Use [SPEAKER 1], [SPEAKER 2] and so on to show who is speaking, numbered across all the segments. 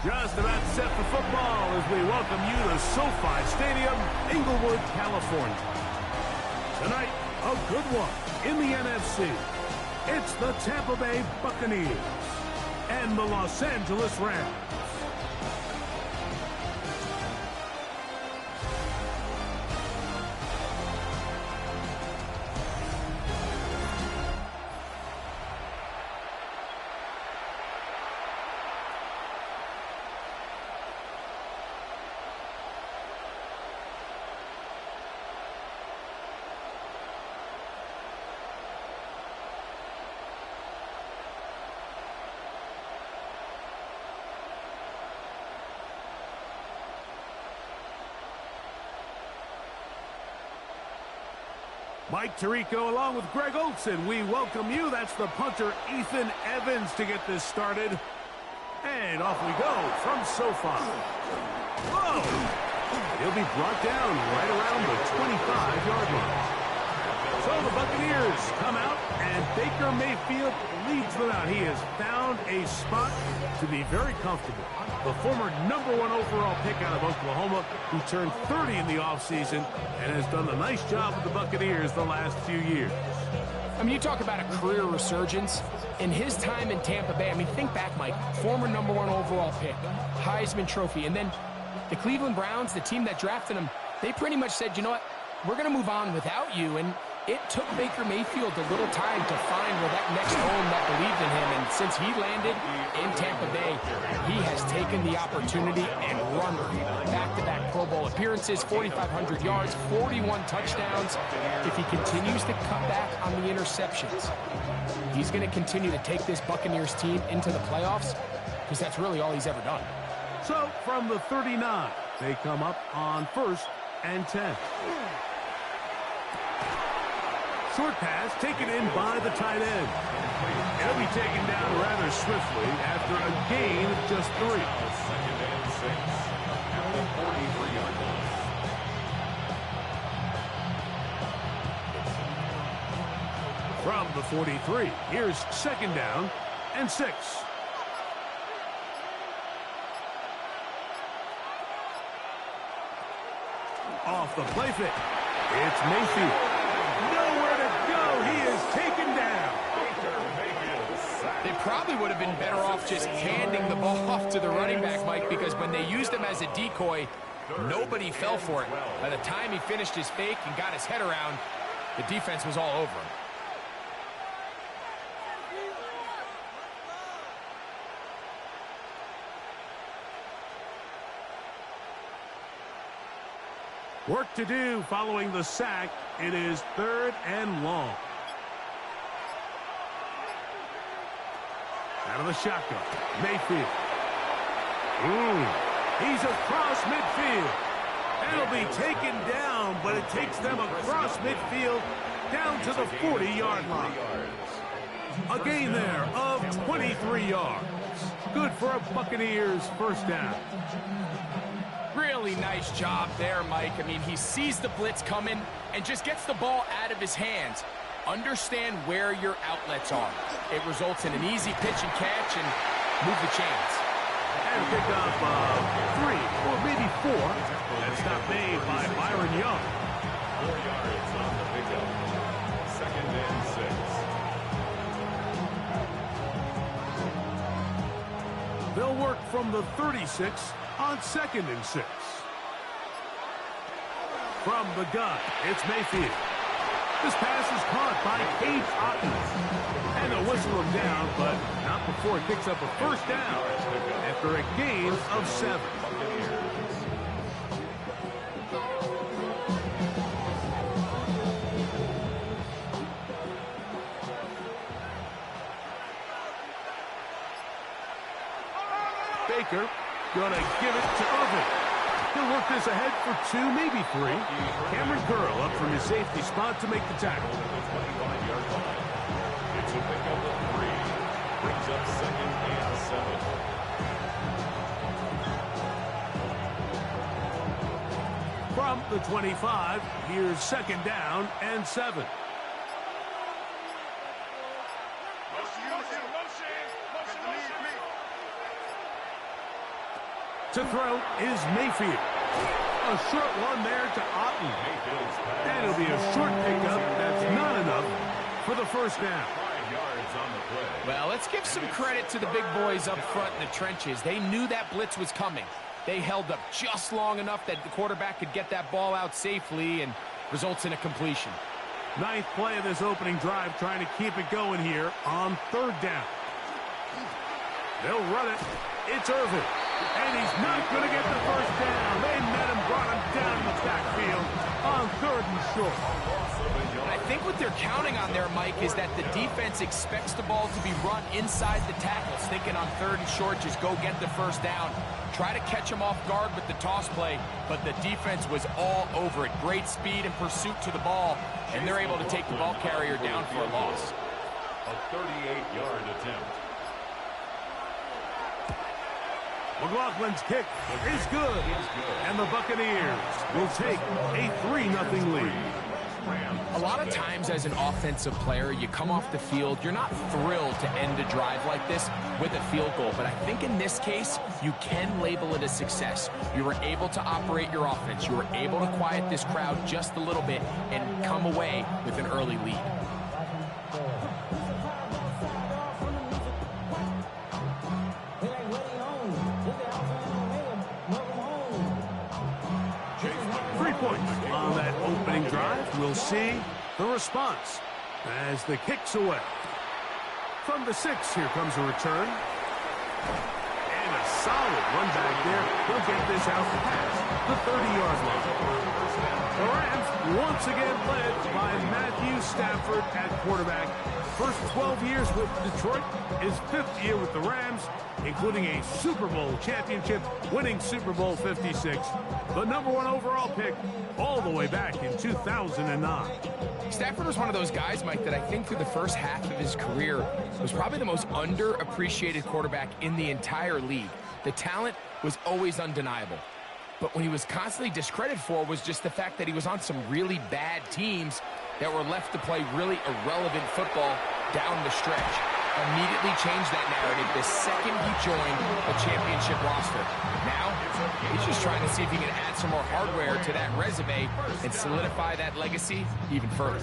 [SPEAKER 1] Just about set for football as we welcome you to SoFi Stadium, Inglewood, California. Tonight, a good one in the NFC. It's the Tampa Bay Buccaneers and the Los Angeles Rams. Mike Tirico along with Greg Olson. We welcome you. That's the punter, Ethan Evans, to get this started. And off we go from SoFi. Whoa! He'll be brought down right around the 25-yard line. So the Buccaneers come out, and Baker Mayfield leads them out. He has found a spot to be very comfortable. The former #1 overall pick out of Oklahoma, who turned 30 in the offseason and has done a nice job with the Buccaneers the last few years.
[SPEAKER 2] I mean, you talk about a career resurgence. In his time in Tampa Bay, I mean, think back, Mike, former #1 overall pick, Heisman Trophy, and then the Cleveland Browns, the team that drafted him, they pretty much said, you know what, we're going to move on without you, and it took Baker Mayfield a little time to find where that next home that believed in him, and since he landed in Tampa Bay, he has taken the opportunity and run back-to-back Pro Bowl appearances, 4,500 yards, 41 touchdowns. If he continues to cut back on the interceptions, he's going to continue to take this Buccaneers team into the playoffs, because that's really all he's ever done.
[SPEAKER 1] So from the 39, they come up on 1st and 10. Short pass taken in by the tight end. It'll be taken down rather swiftly after a gain of just 3.
[SPEAKER 3] 2nd and 6 at the 43-yard line.
[SPEAKER 1] From the 43, here's 2nd down and 6. Off the play fake. It's Mayfield. Nowhere to go. He is taken down.
[SPEAKER 2] They probably would have been better off just handing the ball off to the running back, Mike, because when they used him as a decoy, nobody fell for it. By the time he finished his fake and got his head around, the defense was all over him.
[SPEAKER 1] Work to do following the sack. It is 3rd and long. Out of the shotgun, Mayfield. He's across midfield. That'll be taken down, but it takes them across midfield down to the 40-yard line. A gain there of 23 yards. Good for a Buccaneers 1st down.
[SPEAKER 2] Really nice job there, Mike. I mean, he sees the blitz coming and just gets the ball out of his hands. Understand where your outlets are. It results in an easy pitch and catch and move the chains.
[SPEAKER 1] And pick up 3 or maybe 4. That stop made by Byron Young.
[SPEAKER 3] 4 yards on the pickup. 2nd and 6.
[SPEAKER 1] They'll work from the 36 on 2nd and 6. From the gun, it's Mayfield. This pass is caught by Cade Otton. And they'll whistle him down, but not before it picks up a 1st down after a gain of 7. Baker gonna give it to Irvin. He'll work this ahead for 2, maybe 3. Cameron Curl up from his safety spot to make the tackle.
[SPEAKER 3] The 25-yard line. It's a pickup of 3. Brings up 2nd and 7.
[SPEAKER 1] From the 25, here's 2nd down and 7. To throw is Mayfield. A short one there to Otten. And it'll be a short pickup. That's not enough for the first down.
[SPEAKER 3] 5 yards on the play.
[SPEAKER 2] Well, let's give some credit to the big boys up front in the trenches. They knew that blitz was coming. They held up just long enough that the quarterback could get that ball out safely and results in a completion.
[SPEAKER 1] Ninth play of this opening drive, trying to keep it going here on third down. They'll run it. It's Irvin. And he's not going to get the first down. They met him, brought him down in the backfield on third and short.
[SPEAKER 2] And I think what they're counting on there, Mike, is that the defense expects the ball to be run inside the tackles, thinking on third and short, just go get the first down. Try to catch him off guard with the toss play, but the defense was all over it. Great speed and pursuit to the ball, and they're able to take the ball carrier down for a loss.
[SPEAKER 3] A 38-yard attempt.
[SPEAKER 1] McLaughlin's kick is good. And the Buccaneers will take a 3-0 lead.
[SPEAKER 2] A lot of times as an offensive player, you come off the field, you're not thrilled to end a drive like this with a field goal. But I think in this case, you can label it a success. You were able to operate your offense. You were able to quiet this crowd just a little bit and come away with an early lead. On that opening drive, we'll see the response as the kick's away. From the 6, here comes a return. And a solid run back there. He'll get this out past the 30-yard line. The Rams once again led by Matthew Stafford at quarterback. First 12 years with Detroit, his 5th year with the Rams, including a Super Bowl championship, winning Super Bowl 56. The #1 overall pick all the way back in 2009. Stafford was one of those guys, Mike, that I think through the first half of his career was probably the most underappreciated quarterback in the entire league. The talent was always undeniable. But when he was constantly discredited for was just the fact that he was on some really bad teams that were left to play really irrelevant football down the stretch. Immediately changed that narrative the second he joined the championship roster. Now, he's just trying to see if he can add some more hardware to that resume and solidify that legacy even further.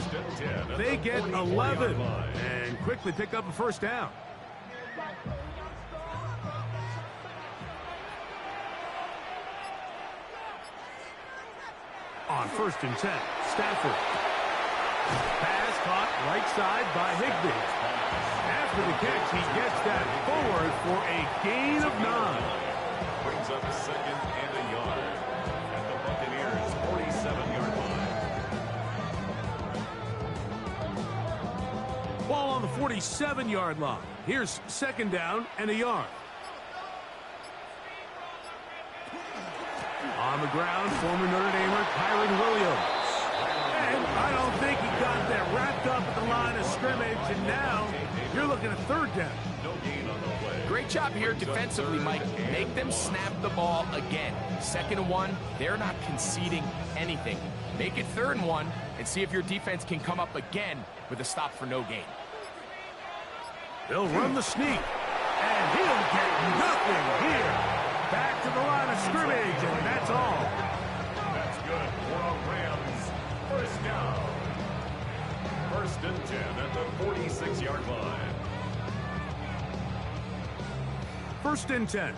[SPEAKER 2] They get 11 and quickly pick up a first down. On 1st and 10, Stafford. Pass caught right side by Higbee. After the catch, he gets that forward for a gain of 9.
[SPEAKER 3] Brings up 2nd and a yard at the Buccaneers' 47-yard line.
[SPEAKER 1] Ball on the 47-yard line. Here's 2nd down and a yard. On the ground, former Notre Damer Kyron Williams. And I don't think he got that wrapped up at the line of scrimmage, and now you're looking at 3rd down.
[SPEAKER 3] No gain on the play.
[SPEAKER 2] Great job here defensively, Mike. Make them snap the ball again. 2nd and 1, they're not conceding anything. Make it 3rd and 1 and see if your defense can come up again with a stop for no gain.
[SPEAKER 1] They'll run the sneak, and he'll get nothing here. Back to the line of scrimmage, and that's all.
[SPEAKER 3] That's good for a Rams first down. 1st and 10 at the 46-yard line.
[SPEAKER 1] 1st and 10.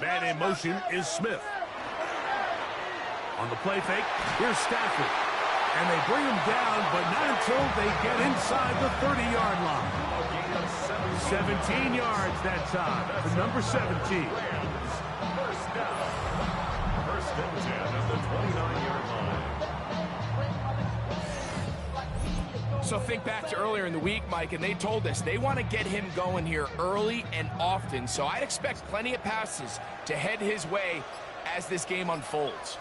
[SPEAKER 1] Man in motion is Smith. On the play fake, here's Stafford. And they bring him down, but not until they get inside the 30-yard line. 17 yards that time for number 17.
[SPEAKER 3] First down. 1st and 10 at the 29-yard line.
[SPEAKER 2] So think back to earlier in the week, Mike, and they told us they want to get him going here early and often. So I'd expect plenty of passes to head his way as this game unfolds.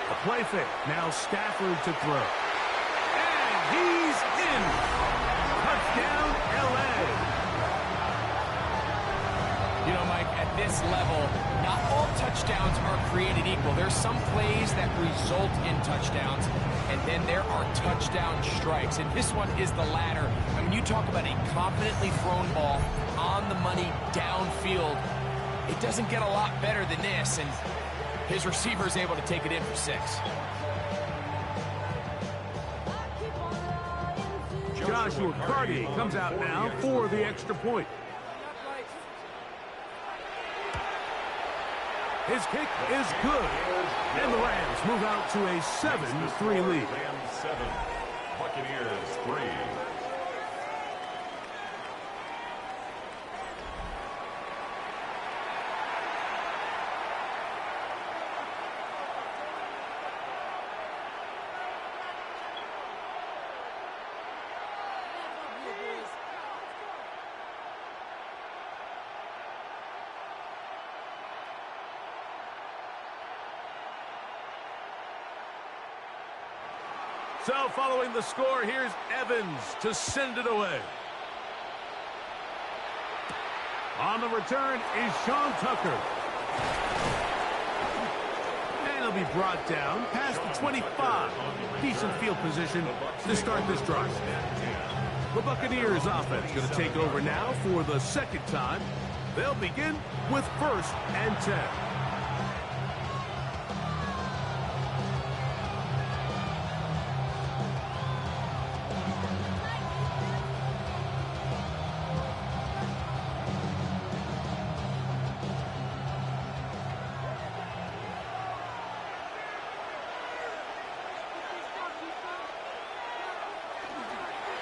[SPEAKER 1] A play fake. Now Stafford to throw. And he's in. Touchdown, L.A.
[SPEAKER 2] You know, Mike, at this level, not all touchdowns are created equal. There's some plays that result in touchdowns, and then there are touchdown strikes. And this one is the latter. I mean, you talk about a confidently thrown ball on the money downfield. It doesn't get a lot better than this, and his receiver is able to take it in for 6.
[SPEAKER 1] Joshua Carty comes out now for the extra point. His kick is good. And the Rams move out to a 7-3 lead.
[SPEAKER 3] Rams 7, Buccaneers 3.
[SPEAKER 1] So following the score, here's Evans to send it away. On the return is Sean Tucker. And he'll be brought down past the 25. Decent field position to start this drive. The Buccaneers offense going to take over now for the second time. They'll begin with 1st and 10.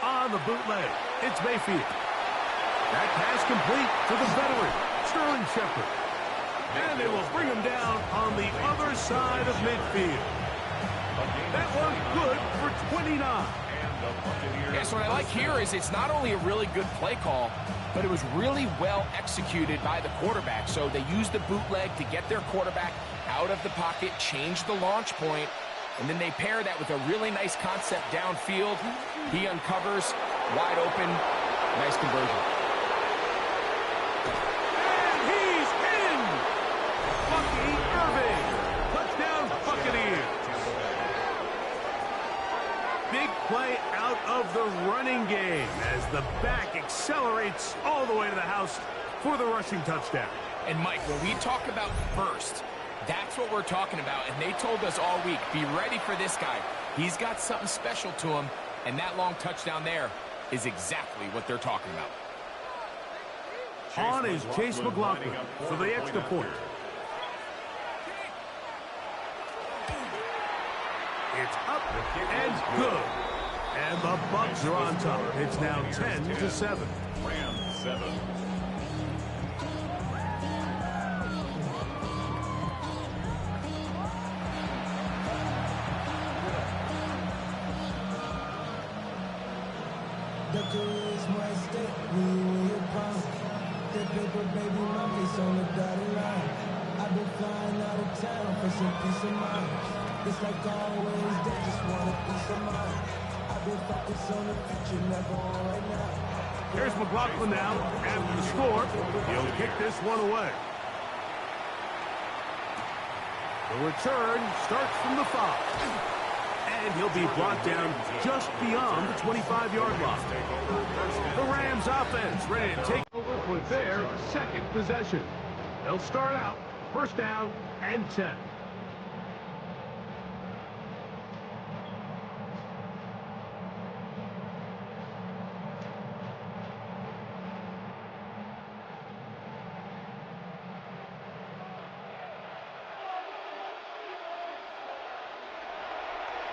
[SPEAKER 1] On the bootleg, it's Mayfield. That pass complete to the veteran, Sterling Shepard. And they will bring him down on the other side of midfield. That one good for 29.
[SPEAKER 2] Yeah, so what I like here is it's not only a really good play call, but it was really well executed by the quarterback. So they used the bootleg to get their quarterback out of the pocket, change the launch point, and then they pair that with a really nice concept downfield. He uncovers, wide open, nice conversion.
[SPEAKER 1] And he's in! Bucky Irving, touchdown Buccaneers. Big play out of the running game as the back accelerates all the way to the house for the rushing touchdown.
[SPEAKER 2] And Mike, when we talk about first, that's what we're talking about, and they told us all week, be ready for this guy. He's got something special to him, and that long touchdown there is exactly what they're talking about.
[SPEAKER 1] On is Chase McLaughlin for the extra point. It's up and good. And the Bucs are on top. It's now 10-7.
[SPEAKER 3] Rams 7.
[SPEAKER 4] The is my step, we will pound. The paper baby mommy's on the dotted line. I've been flying out of town for some peace of mind. It's like always, they just want a piece of mind. I've been focused on the future, never on right now.
[SPEAKER 1] Here's McLaughlin now after the score. He'll kick this one away. The return starts from the 5. And he'll be brought down just beyond the 25-yard line. The Rams offense ready to take over for their second possession. They'll start out 1st down and 10.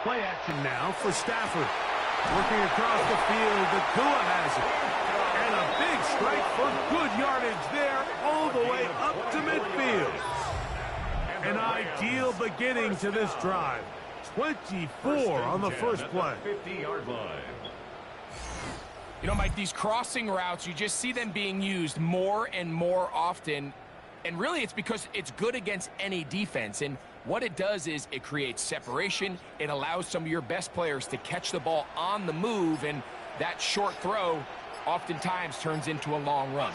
[SPEAKER 1] Play action now for Stafford. Working across the field, the Tua has it. And a big strike for good yardage there all the way up to midfield. An ideal beginning to this drive. 24 on the first play.
[SPEAKER 3] 50-yard line.
[SPEAKER 2] You know, Mike, these crossing routes, you just see them being used more and more often. And really, it's because it's good against any defense. And what it does is it creates separation. It allows some of your best players to catch the ball on the move, and that short throw oftentimes turns into a long run.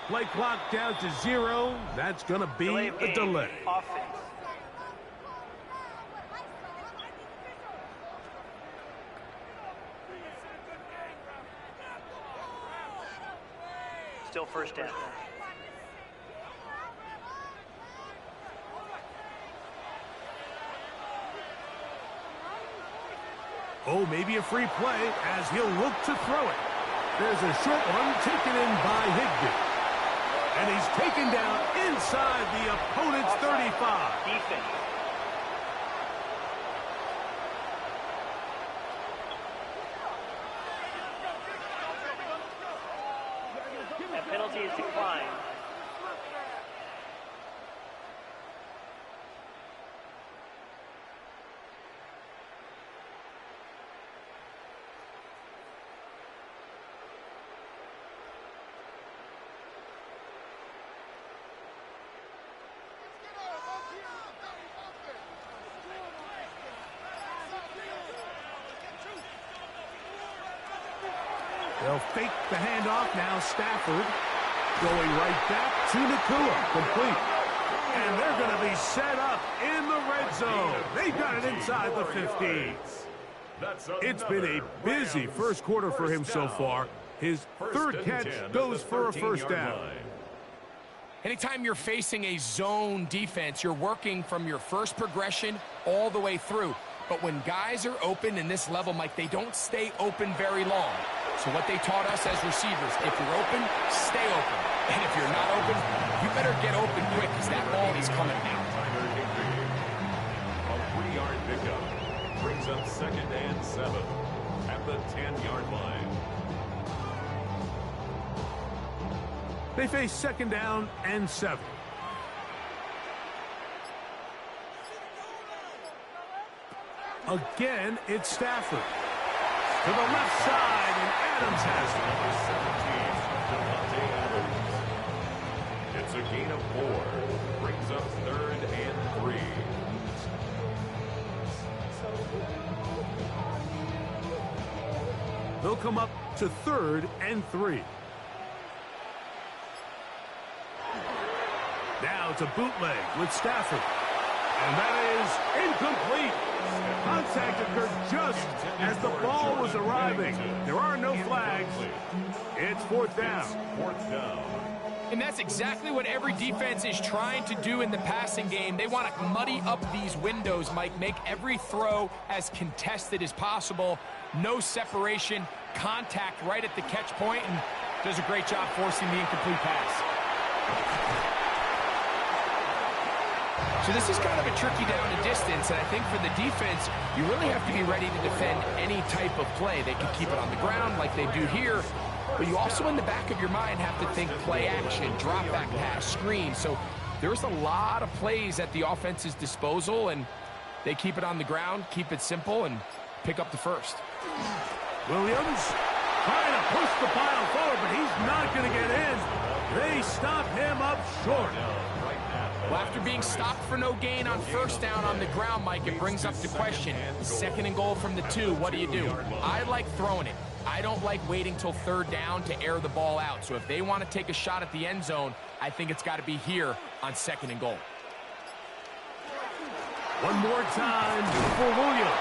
[SPEAKER 1] Play clock down to 0. That's going to be a delay.
[SPEAKER 5] Offense. Still first down.
[SPEAKER 1] Oh, maybe a free play as he'll look to throw it. There's a short one taken in by Higbee. And he's taken down inside the opponent's 35.
[SPEAKER 5] Defense. That penalty is declined.
[SPEAKER 1] They'll fake the handoff now. Stafford going right back to Nakua. Complete. And they're going to be set up in the red zone. They've got it inside the 15. It's been a busy first quarter for him so far. His third catch goes for a first down.
[SPEAKER 2] Anytime you're facing a zone defense, you're working from your first progression all the way through. But when guys are open in this level, Mike, they don't stay open very long. So what they taught us as receivers, if you're open, stay open. And if you're not open, you better get open quick because that ball is coming out.
[SPEAKER 3] A 3-yard pickup brings up 2nd and 7 at the 10-yard line.
[SPEAKER 1] They face 2nd down and 7. Again, it's Stafford. To the left side, and Adams has
[SPEAKER 3] it. It's a gain of 4. Brings up 3rd and 3.
[SPEAKER 1] They'll come up to 3rd and 3. Now it's a bootleg with Stafford. And that is incomplete. Contact occurred just as the ball was arriving. There are no flags. It's 4th down.
[SPEAKER 2] And that's exactly what every defense is trying to do in the passing game. They want to muddy up these windows, Mike, make every throw as contested as possible. No separation, contact right at the catch point, and does a great job forcing the incomplete pass. So this is kind of a tricky down and distance, and I think for the defense, you really have to be ready to defend any type of play. They can keep it on the ground like they do here, but you also in the back of your mind have to think play action, drop back pass, screen. So there's a lot of plays at the offense's disposal, and they keep it on the ground, keep it simple, and pick up the first.
[SPEAKER 1] Williams trying to push the pile forward, but he's not going to get in. They stop him up short.
[SPEAKER 2] Well, after being stopped for no gain on first down on the ground, Mike, it brings up the question. 2nd and goal from the 2, what do? I like throwing it. I don't like waiting till 3rd down to air the ball out. So if they want to take a shot at the end zone, I think it's got to be here on 2nd and goal.
[SPEAKER 1] One more time for Williams.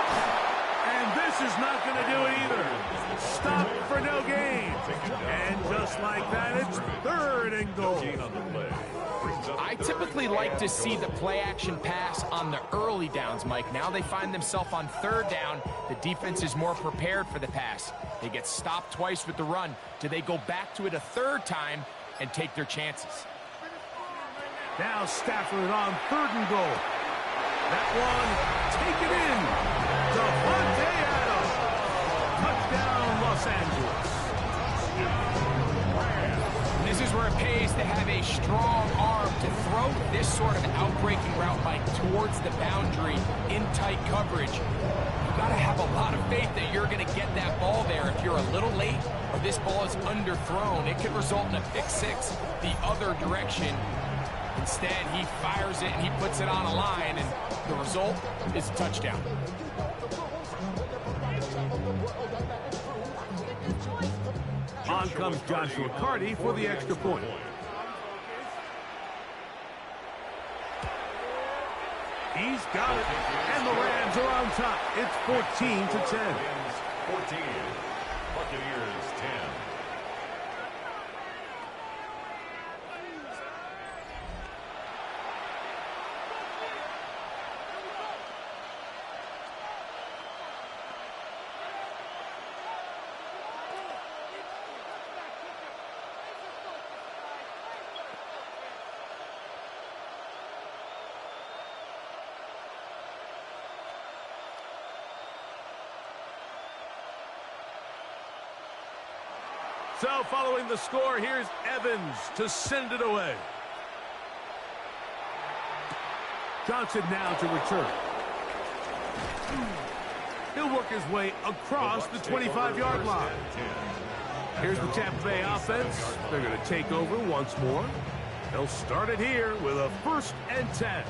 [SPEAKER 1] And this is not going to do it either. Stop for no gain. And just like that, it's 3rd and goal.
[SPEAKER 2] I typically like to see the play-action pass on the early downs, Mike. Now they find themselves on 3rd down. The defense is more prepared for the pass. They get stopped twice with the run. Do they go back to it a 3rd time and take their chances?
[SPEAKER 1] Now Stafford on 3rd and goal. That one taken in. Devontae Adams. Touchdown, Los Angeles.
[SPEAKER 2] This is where it pays to have a strong arm to throw this sort of outbreaking route, Mike, towards the boundary in tight coverage. You've got to have a lot of faith that you're going to get that ball there. If you're a little late or this ball is underthrown, it could result in a pick-6 the other direction. Instead, he fires it and he puts it on a line, and the result is a touchdown.
[SPEAKER 1] On comes Joshua Carty for the extra point. He's got it. And the Rams are on top. It's 14-10.
[SPEAKER 3] 14. Buccaneers 10.
[SPEAKER 1] So following the score, here's Evans to send it away. Johnson now to return. He'll work his way across the 25-yard line. Here's the Tampa Bay offense. They're going to take over once more. They'll start it here with a 1st and 10.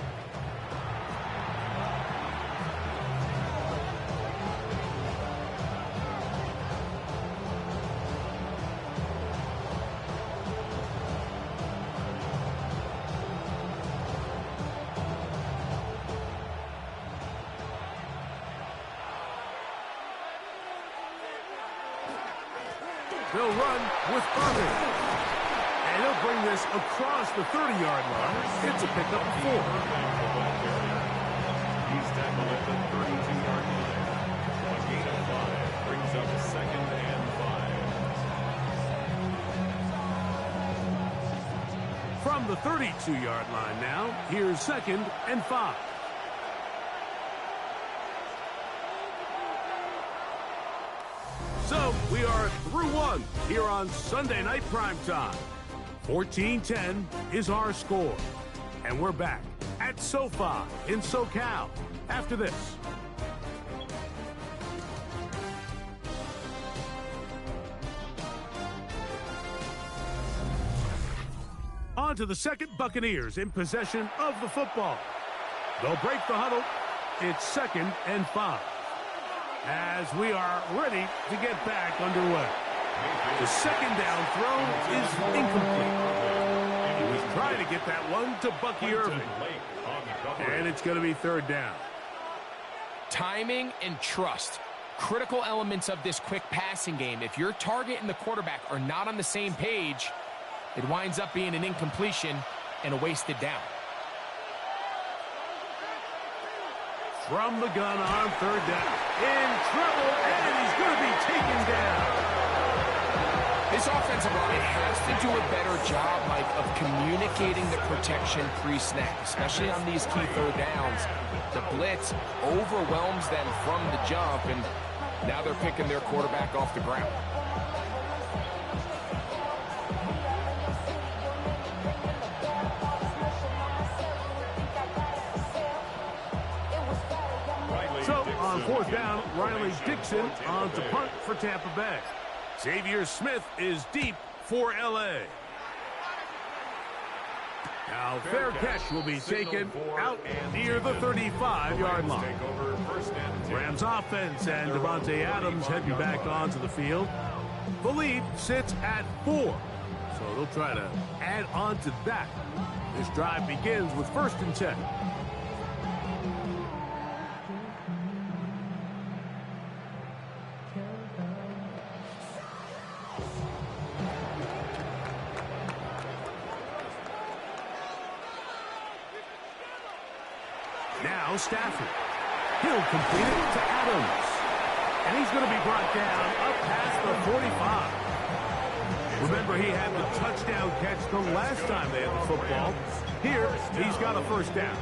[SPEAKER 1] They'll run with Irving. And he'll bring this across the 30-yard line. It's a pickup of 4.
[SPEAKER 3] He's tackled at the 32-yard line. A gain of 5 brings up 2nd and 5.
[SPEAKER 1] From the 32-yard line now, here's 2nd and 5. So, we are through one here on Sunday Night Primetime. 14-10 is our score. And we're back at SoFi in SoCal after this. On to the second. Buccaneers in possession of the football. They'll break the huddle. It's 2nd and 5. As we are ready to get back underway. The 2nd down throw is incomplete. He was trying to get that one to Bucky Irving. And it's going to be 3rd down.
[SPEAKER 2] Timing and trust. Critical elements of this quick passing game. If your target and the quarterback are not on the same page, it winds up being an incompletion and a wasted down.
[SPEAKER 1] From the gun on 3rd down. In trouble, and he's going to be taken down.
[SPEAKER 2] This offensive line has to do a better job, Mike, of communicating the protection pre-snap, especially on these key 3rd downs. The blitz overwhelms them from the jump, and now they're picking their quarterback off the ground.
[SPEAKER 1] So, on 4th down, Riley Dixon on to punt for Tampa Bay. Xavier Smith is deep for L.A. Now, fair catch will be taken out near the 35-yard line. Rams offense and Devontae Adams heading back onto the field. The lead sits at 4, so they'll try to add on to that. This drive begins with 1st and 10. Now Stafford. He'll complete it to Adams. And he's going to be brought down up past the 45. Remember, he had the touchdown catch the last time they had the football. Here, he's got a 1st down.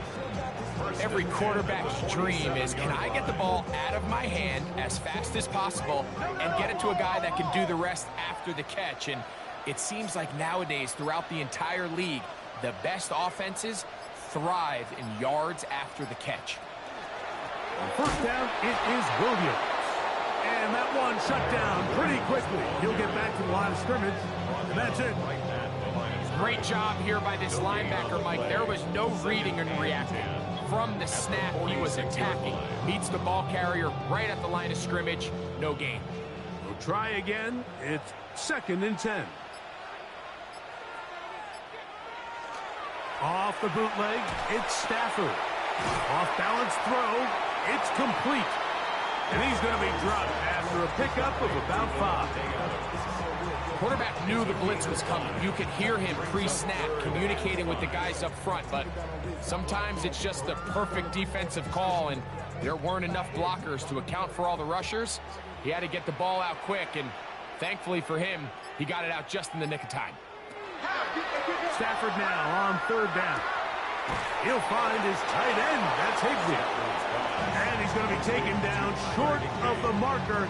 [SPEAKER 2] Every quarterback's dream is, can I get the ball out of my hand as fast as possible and get it to a guy that can do the rest after the catch? And it seems like nowadays, throughout the entire league, the best offenses thrive in yards after the catch.
[SPEAKER 1] On 1st down, it is Williams. And that one shut down pretty quickly. He'll get back to the line of scrimmage. And that's it.
[SPEAKER 2] Great job here by this linebacker, Mike. There was no reading and reacting. From the snap, he was attacking. Meets the ball carrier right at the line of scrimmage. No gain.
[SPEAKER 1] We'll try again. It's 2nd and 10. Off the bootleg, it's Stafford. Off-balance throw. It's complete. And he's going to be dropped after a pickup of about 5.
[SPEAKER 2] Quarterback knew the blitz was coming. You could hear him pre-snap communicating with the guys up front, but sometimes it's just the perfect defensive call, and there weren't enough blockers to account for all the rushers. He had to get the ball out quick, and thankfully for him, he got it out just in the nick of time.
[SPEAKER 1] Stafford now on 3rd down. He'll find his tight end. That's Higbee. And he's going to be taken down short of the marker.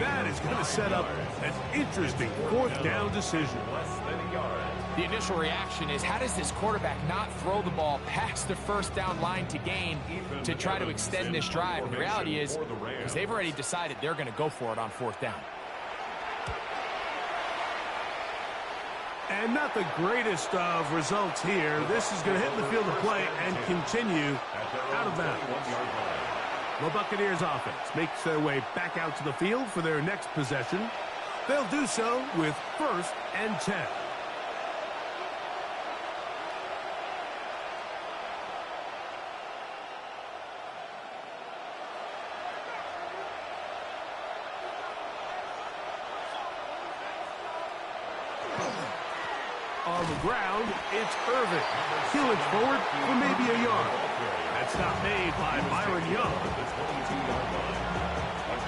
[SPEAKER 1] That is going to set up an interesting 4th down decision.
[SPEAKER 2] The initial reaction is, how does this quarterback not throw the ball past the 1st down line to gain to try to extend this drive? And the reality is, because they've already decided they're going to go for it on 4th down.
[SPEAKER 1] And not the greatest of results here. This is going to hit the field of play and continue out of bounds. The Buccaneers offense makes their way back out to the field for their next possession. They'll do so with 1st and 10. On the ground, it's Irvin. He'll look forward for maybe a yard. That stop made by Byron Young.
[SPEAKER 3] A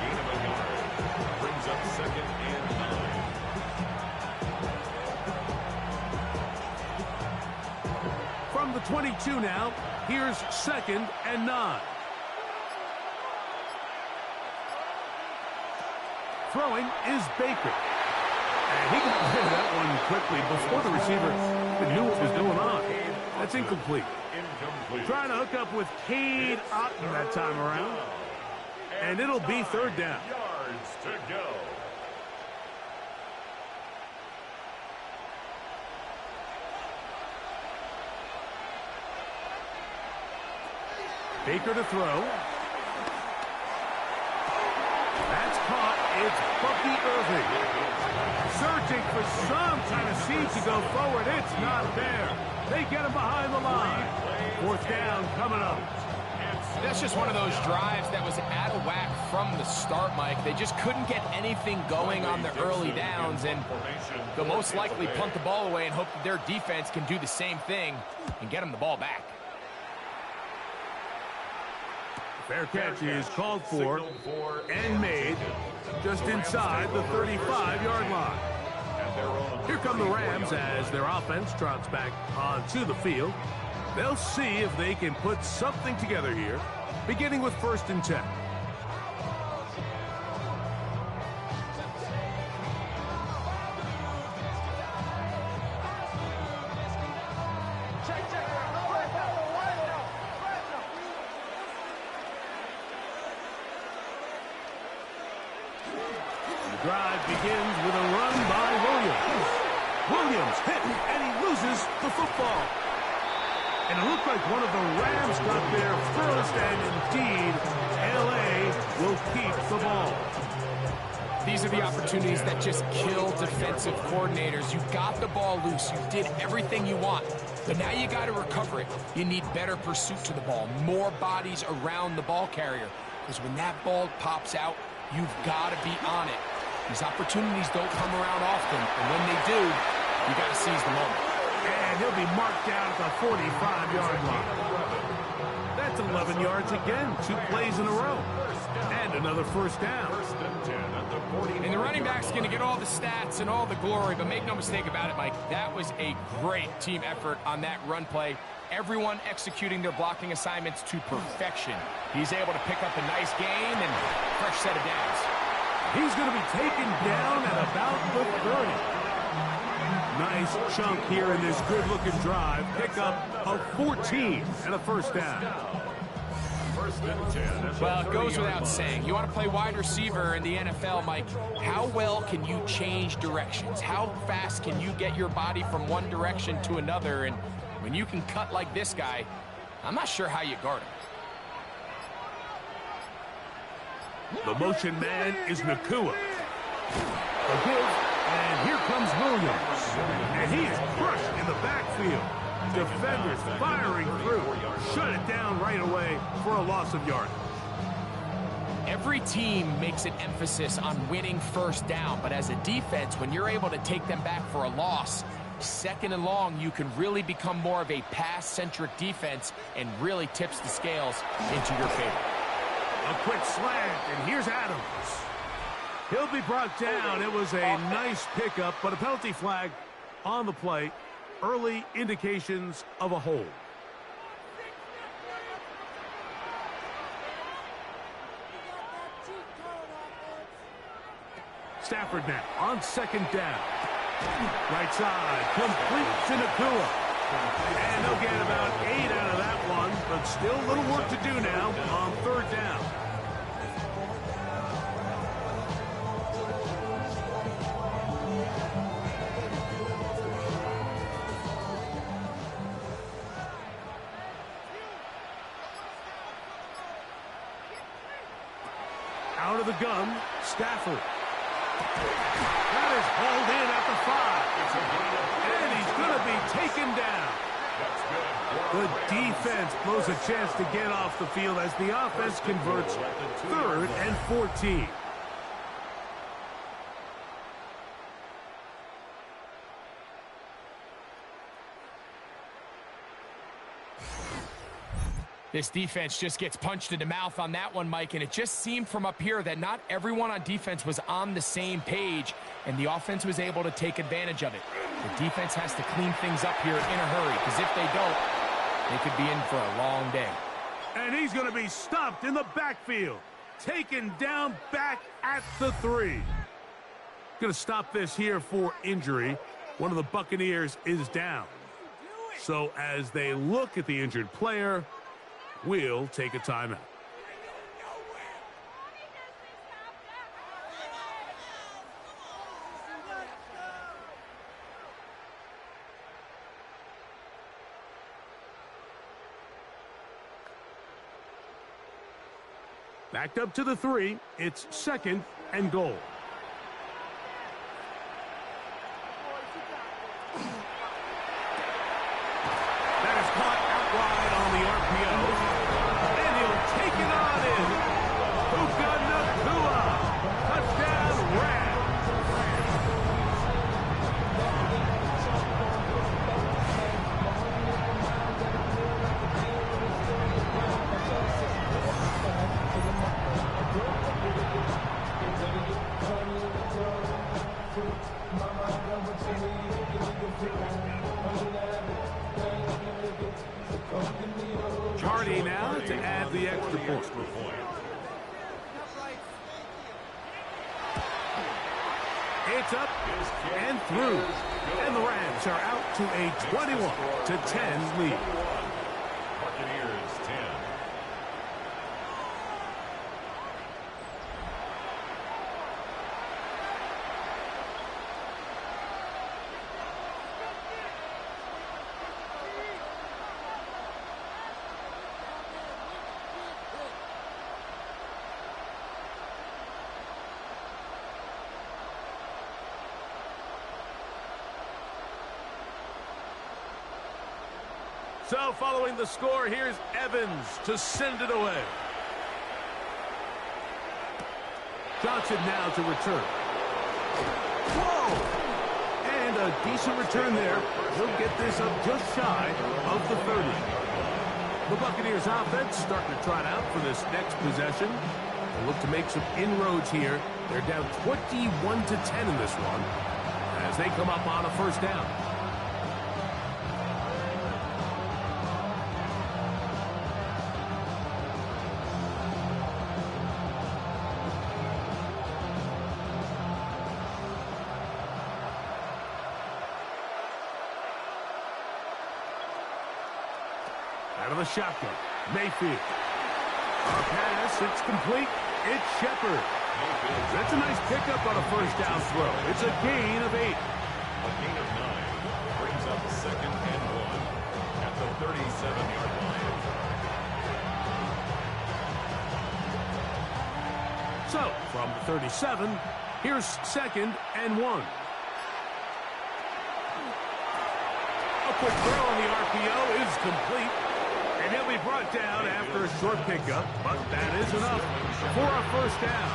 [SPEAKER 3] gain of a yard. Brings up 2nd and 9.
[SPEAKER 1] From the 22 now, here's 2nd and 9. Throwing is Baker. And he can clear that one quickly before the receiver even knew what was going on. That's incomplete. Trying to hook up with Cade Otton that time around. And it'll be 3rd down.
[SPEAKER 3] Yards to go.
[SPEAKER 1] Baker to throw. That's caught. It's Bucky Irving. Searching for some kind of seed to go forward. It's not there. They get him behind the line. 4th down coming up.
[SPEAKER 2] That's just one of those drives that was out of whack from the start, Mike. They just couldn't get anything going on the early downs, and they'll most likely punt the ball away and hope that their defense can do the same thing and get them the ball back.
[SPEAKER 1] Fair catch is called for and made just inside the 35-yard line. Here come the Rams as their offense trots back onto the field. They'll see if they can put something together here, beginning with 1st and 10. Drive begins with a run by Williams. Williams hit, and he loses the football. And it looked like one of the Rams got there first, and indeed, L.A. will keep the ball.
[SPEAKER 2] These are the opportunities that just kill defensive coordinators. You got the ball loose. You did everything you want. But now you got to recover it. You need better pursuit to the ball, more bodies around the ball carrier. Because when that ball pops out, you've got to be on it. These opportunities don't come around often, and when they do, you got to seize the moment.
[SPEAKER 1] And he'll be marked down at the 45-yard line. That's 11 yards again, 2 plays in a row. And another 1st down.
[SPEAKER 2] And the running back's going to get all the stats and all the glory, but make no mistake about it, Mike, that was a great team effort on that run play. Everyone executing their blocking assignments to perfection. He's able to pick up a nice gain and fresh set of downs.
[SPEAKER 1] He's going to be taken down at about the 30. Nice chunk here in this good-looking drive. Pick up of 14 and a 1st down.
[SPEAKER 2] Well, it goes without saying. You want to play wide receiver in the NFL, Mike. How well can you change directions? How fast can you get your body from one direction to another? And when you can cut like this guy, I'm not sure how you guard him.
[SPEAKER 1] The motion man is Nakua. A give, and here comes Williams. And he is crushed in the backfield. Defenders firing through. Shut it down right away for a loss of yardage.
[SPEAKER 2] Every team makes an emphasis on winning first down, but as a defense, when you're able to take them back for a loss, second and long, you can really become more of a pass-centric defense and really tips the scales into your favor.
[SPEAKER 1] A quick slant, and here's Adams. He'll be brought down. It was a nice pickup, but a penalty flag on the play. Early indications of a hold. Stafford now on second down. Right side, complete to Nakua. And they'll get about 8 out of that one, but still a little work to do now on third down. Out of the gun, Stafford. That is hauled in at the 5. And he's going to be taken down. The defense blows a chance to get off the field as the offense converts 3rd and 14.
[SPEAKER 2] This defense just gets punched in the mouth on that one, Mike, and it just seemed from up here that not everyone on defense was on the same page, and the offense was able to take advantage of it. The defense has to clean things up here in a hurry, because if they don't, they could be in for a long day.
[SPEAKER 1] And he's going to be stopped in the backfield. Taken down back at the 3. Going to stop this here for injury. One of the Buccaneers is down. So as they look at the injured player, we'll take a timeout. Backed up to the 3. It's 2nd and goal. That is caught out wide on the RPO. And he'll take it on in. Buccaneers. Touchdown, Rams. Hardy now to add the extra point. It's up and through. And the Rams are out to a 21-10 lead.
[SPEAKER 3] Buccaneers 10.
[SPEAKER 1] So following the score, here's Evans to send it away. Johnson now to return. Whoa! And a decent return there. He'll get this up just shy of the 30. The Buccaneers offense starting to trot out for this next possession. They'll look to make some inroads here. They're down 21-10 in this one as they come up on a first down. Out of the shotgun, Mayfield. A pass, it's complete. It's Shepard. That's a nice pickup on a first down throw. It's a gain of 8.
[SPEAKER 3] A gain of 9 brings up 2nd and 1 at the 37-yard line.
[SPEAKER 1] So, from the 37, here's 2nd and 1. A quick throw on the RPO is complete. And he'll be brought down after a short pickup, but that is enough for a first down.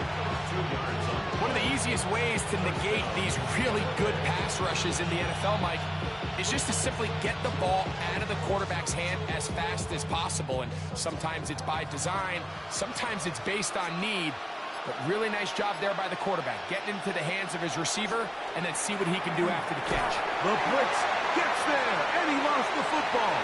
[SPEAKER 2] One of the easiest ways to negate these really good pass rushes in the NFL, Mike, is just to simply get the ball out of the quarterback's hand as fast as possible. And sometimes it's by design, sometimes it's based on need. But really nice job there by the quarterback, getting into the hands of his receiver and then see what he can do after the catch.
[SPEAKER 1] The blitz gets there, and he lost the football.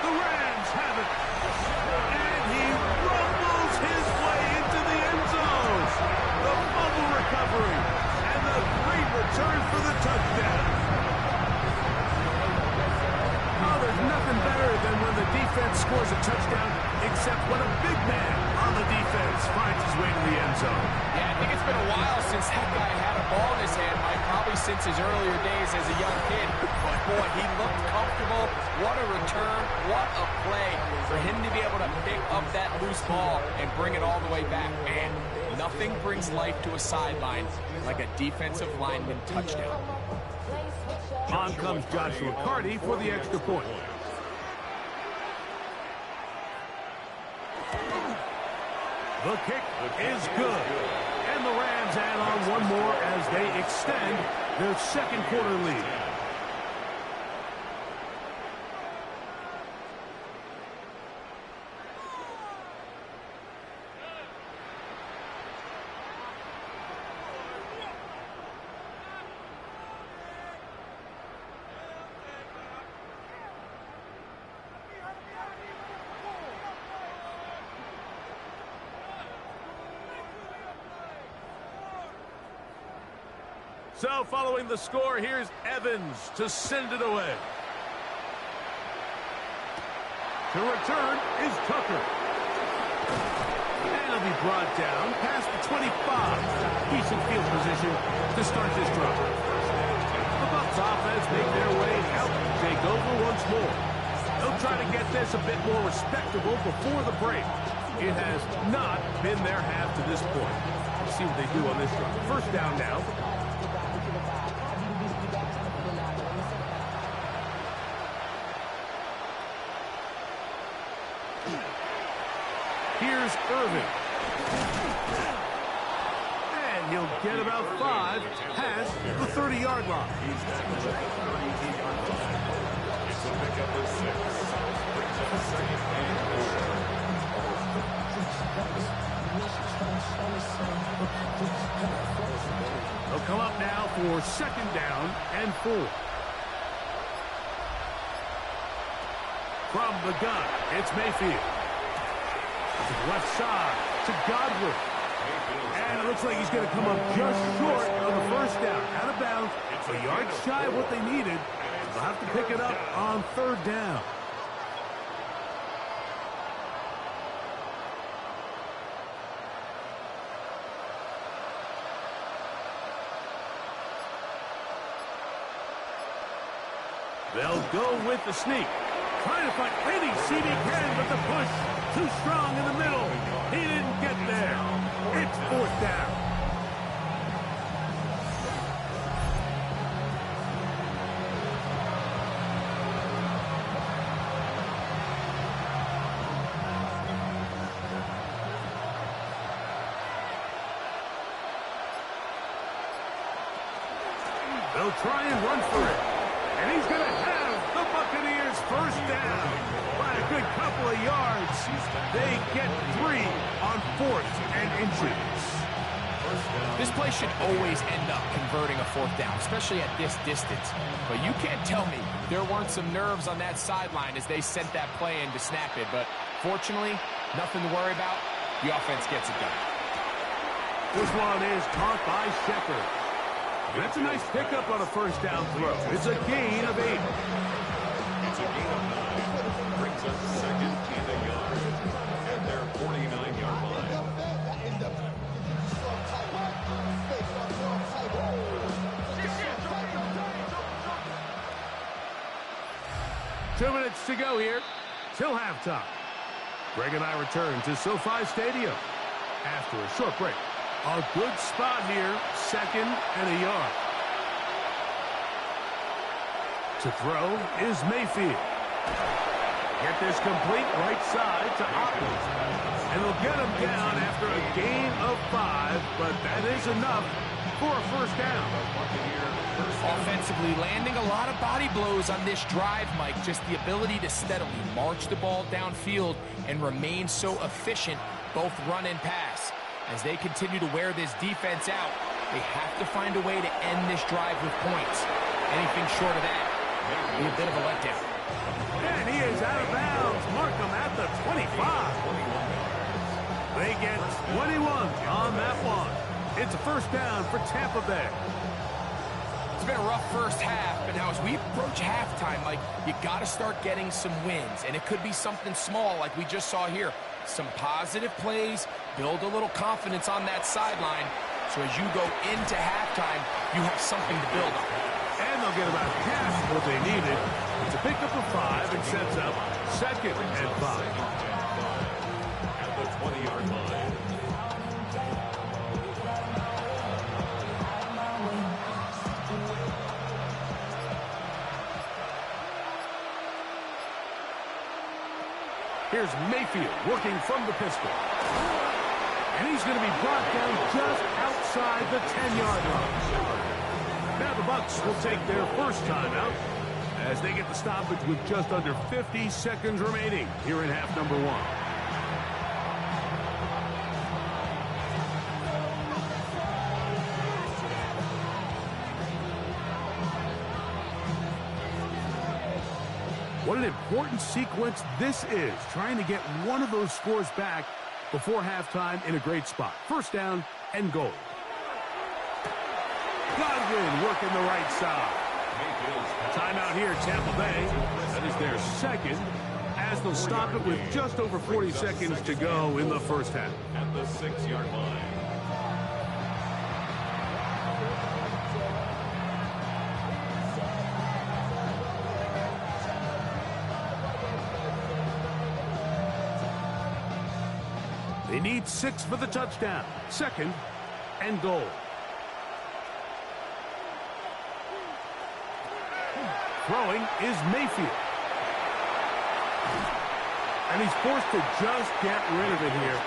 [SPEAKER 1] The Rams have it. And he rumbles his way into the end zone. The fumble recovery. And the great return for the touchdown. Oh, there's nothing better than when the defense scores a touchdown, except when a big man on the defense finds his way to the end zone.
[SPEAKER 2] Yeah, I think it's been a while since that guy had a ball in his hand, Mike, probably since his earlier days as a young kid. But, boy, he looked comfortable. What a return. What a play for him to be able to pick up that loose ball and bring it all the way back. Man, nothing brings life to a sideline like a defensive lineman touchdown.
[SPEAKER 1] On comes Joshua Carty for the extra point. The kick is good. And the Rams add on one more as they extend their second quarter lead. So following the score, here's Evans to send it away. To return is Tucker. And he'll be brought down past the 25. Decent field position to start this drive. The Bucs offense make their way out to take over once more. They'll try to get this a bit more respectable before the break. It has not been their half to this point. Let's see what they do on this drive. First down now. Here's Irving. And he'll get about 5 past the 30-yard line.
[SPEAKER 3] It's a pickup of 6. Brings up a second and 4.
[SPEAKER 1] They'll come up now for second down and 4. From the gun, it's Mayfield. To the left side to Godwin. And it looks like he's going to come up just short of the first down. Out of bounds. A yard shy of what they needed. They'll have to pick it up on third down. They'll go with the sneak. Trying to find any seam he can, but the push too strong in the middle. He didn't get there. It's fourth down. They'll try and run for it. And he's going to have the Buccaneers first down by a good couple of yards. They get 3 on 4th and inches.
[SPEAKER 2] This play should always end up converting a fourth down, especially at this distance. But you can't tell me there weren't some nerves on that sideline as they sent that play in to snap it. But fortunately, nothing to worry about. The offense gets it done.
[SPEAKER 1] This one is caught by Shepard. That's a nice pickup on a first down throw. It's a gain of 8.
[SPEAKER 3] It's a gain of 9. Brings up second and a yard at their 49-yard line.
[SPEAKER 1] 2 minutes to go here till halftime. Greg and I return to SoFi Stadium after a short break. A good spot here, second and a yard. To throw is Mayfield. Get this complete right side to Hopkins. And they'll get him down after a gain of 5, but that is enough for a first down.
[SPEAKER 2] Offensively, landing a lot of body blows on this drive, Mike. Just the ability to steadily march the ball downfield and remain so efficient, both run and pass. As they continue to wear this defense out, they have to find a way to end this drive with points. Anything short of that will be a bit of a letdown.
[SPEAKER 1] And he is out of bounds. Mark him at the 25. They get 21 on that one. It's a first down for Tampa Bay.
[SPEAKER 2] It's been a rough first half, but now as we approach halftime, Mike, you got to start getting some wins. And it could be something small like we just saw here. Some positive plays, build a little confidence on that sideline. So as you go into halftime, you have something to build on.
[SPEAKER 1] And they'll get about half what they needed. It's a pickup of 5 and sets up 2nd and 5.
[SPEAKER 3] At the 20-yard line.
[SPEAKER 1] Here's Mayfield working from the pistol. And he's going to be brought down just outside the 10-yard line. Now the Bucs will take their first timeout as they get the stoppage with just under 50 seconds remaining here in half number 1. What an important sequence this is, trying to get one of those scores back before halftime in a great spot. First down and goal. Godwin working the right side. Timeout here, Tampa Bay. That is their second, as they'll stop it with just over 40 seconds to go in the first half.
[SPEAKER 3] At the 6-yard line.
[SPEAKER 1] They need 6 for the touchdown. Second and goal. Throwing is Mayfield. And he's forced to just get rid of it here.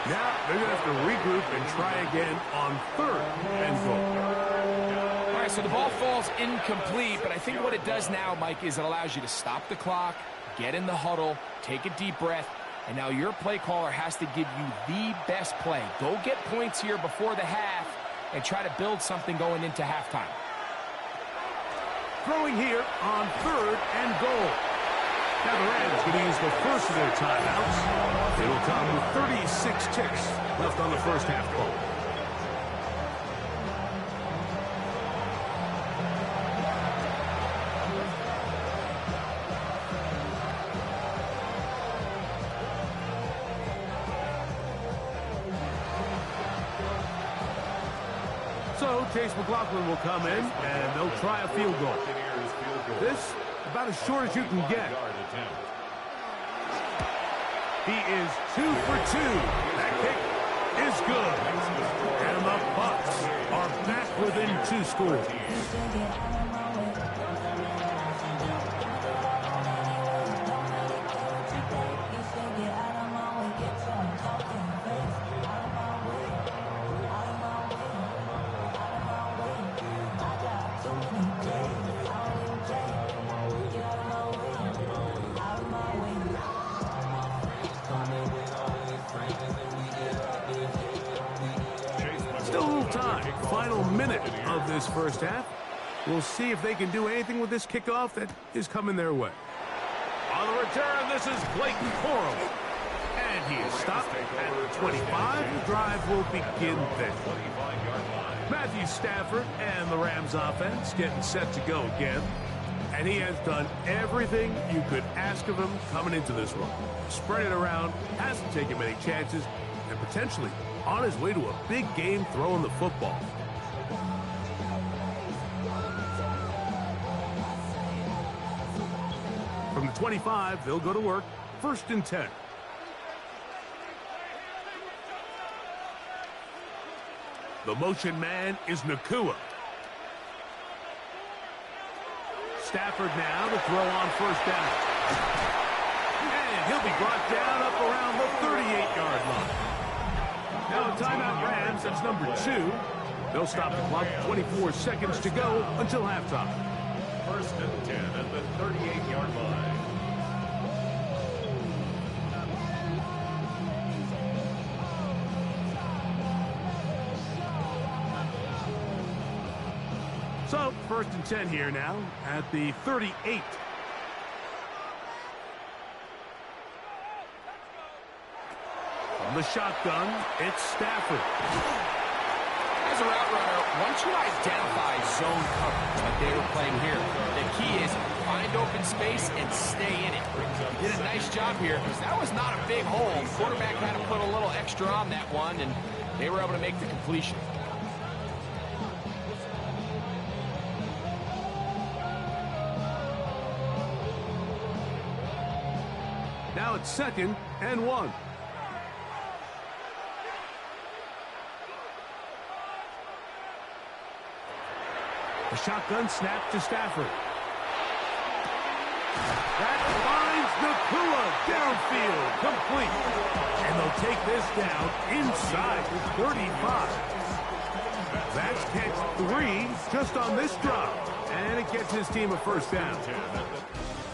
[SPEAKER 1] Now they're going to have to regroup and try again on 3rd and goal.
[SPEAKER 2] All right, so the ball falls incomplete, but I think what it does now, Mike, is it allows you to stop the clock, get in the huddle, take a deep breath, and now your play caller has to give you the best play. Go get points here before the half and try to build something going into halftime.
[SPEAKER 1] Throwing here on 3rd and goal. Now the Rams going to use the first of their timeouts. It'll come with 36 ticks left on the first half clock. So Chase McLaughlin will come in, and they'll try a field goal. This, about as short as you can get. He is 2 for 2. That kick is good. And the Bucs are back within 2 scores. Still a little time. Final minute of this first half. We'll see if they can do anything with this kickoff that is coming their way. On the return, this is Clayton Corum. And he is stopped at 25. The drive will begin then. Matthew Stafford and the Rams offense getting set to go again. And he has done everything you could ask of him coming into this one. Spread it around, hasn't taken many chances, and potentially on his way to a big game throwing the football. From the 25, they'll go to work. 1st and 10. The motion man is Nakua. Stafford now to throw on first down. And he'll be brought down up around the 38-yard line. Now a timeout Rams, that's number 2. They'll stop the clock, 24 seconds to go until halftime.
[SPEAKER 3] First and 10 at the 38-yard line.
[SPEAKER 1] So, first and 10 here now at the 38. From the shotgun, it's Stafford.
[SPEAKER 2] As a route runner, once you identify zone coverage like they were playing here, the key is find open space and stay in it. He did a nice job here because that was not a big hole. The quarterback had to put a little extra on that one, and they were able to make the completion.
[SPEAKER 1] Now it's 2nd and 1. The shotgun snap to Stafford. That finds Nakua downfield, complete. And they'll take this down inside the 35. That's catch 3 just on this drop. And it gets his team a first down.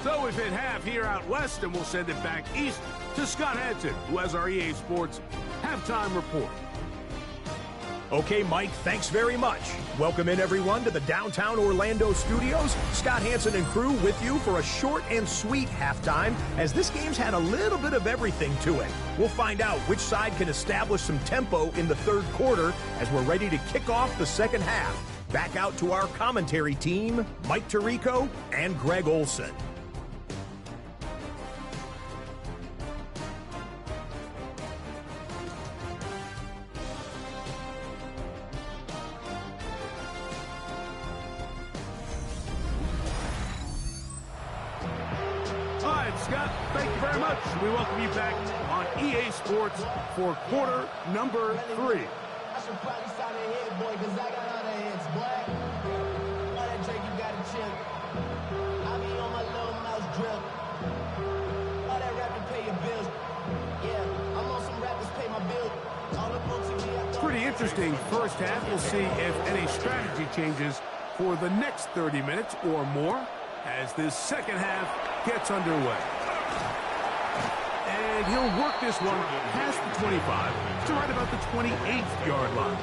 [SPEAKER 1] So we've hit half here out west, and we'll send it back east to Scott Hansen, who has our EA Sports halftime report.
[SPEAKER 6] Okay, Mike, thanks very much. Welcome in, everyone, to the downtown Orlando studios. Scott Hansen and crew with you for a short and sweet halftime, as this game's had a little bit of everything to it. We'll find out which side can establish some tempo in the third quarter as we're ready to kick off the second half. Back out to our commentary team, Mike Tirico and Greg Olson.
[SPEAKER 1] Scott, thank you very much. We welcome you back on EA Sports for quarter number 3.
[SPEAKER 4] I should probably sign a head, boy, because I got other heads, boy. All that Drake, you got a chip. I be on my little mouse drip. All that rap to pay your bills. Yeah, I'm on some rappers pay my bills. All the books in me,
[SPEAKER 1] Pretty interesting first half. We'll see if any strategy changes for the next 30 minutes or more as this second half gets underway. And he'll work this one past the 25 to right about the 28th-yard line.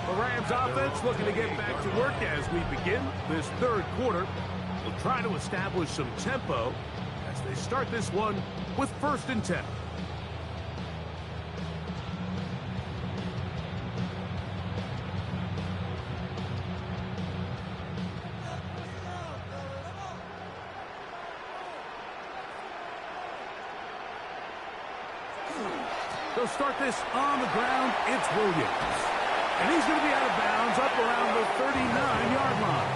[SPEAKER 1] The Rams offense looking to get back to work as we begin this third quarter. We'll try to establish some tempo as they start this one with 1st and 10. They'll start this on the ground. It's Williams. And he's going to be out of bounds up around the 39-yard line.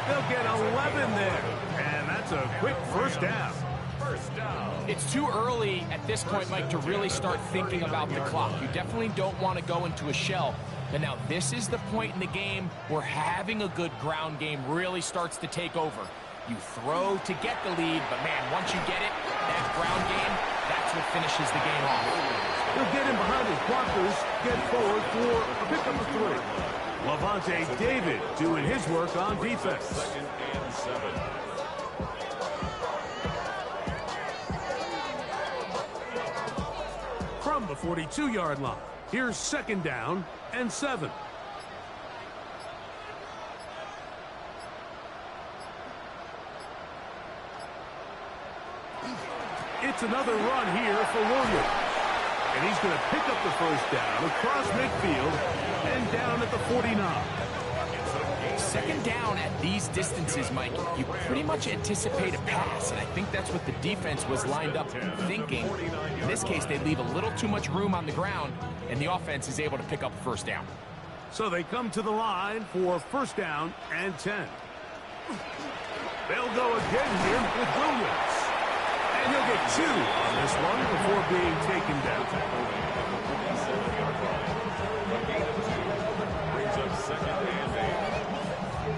[SPEAKER 1] They'll get 11 there. And that's a quick first down.
[SPEAKER 3] First down.
[SPEAKER 2] It's too early at this point, Mike, to really start thinking about the clock. You definitely don't want to go into a shell. But now this is the point in the game where having a good ground game really starts to take over. You throw to get the lead, but man, once you get it, that ground game, that's what finishes the game off.
[SPEAKER 1] He'll get him behind his blockers, get forward for a pickup of 3. Levante David doing his work on defense.
[SPEAKER 3] 2nd and 7.
[SPEAKER 1] From the 42-yard line, here's 2nd down and 7. It's another run here for Williams. And he's going to pick up the first down across midfield and down at the 49.
[SPEAKER 2] 2nd down at these distances, Mike, you pretty much anticipate a pass, and I think that's what the defense was lined up thinking. In this case, they leave a little too much room on the ground, and the offense is able to pick up a first down.
[SPEAKER 1] So they come to the line for 1st down and 10. They'll go again here with Williams. And he'll get 2 on this one before being taken down.
[SPEAKER 3] Brings up 2nd and 8.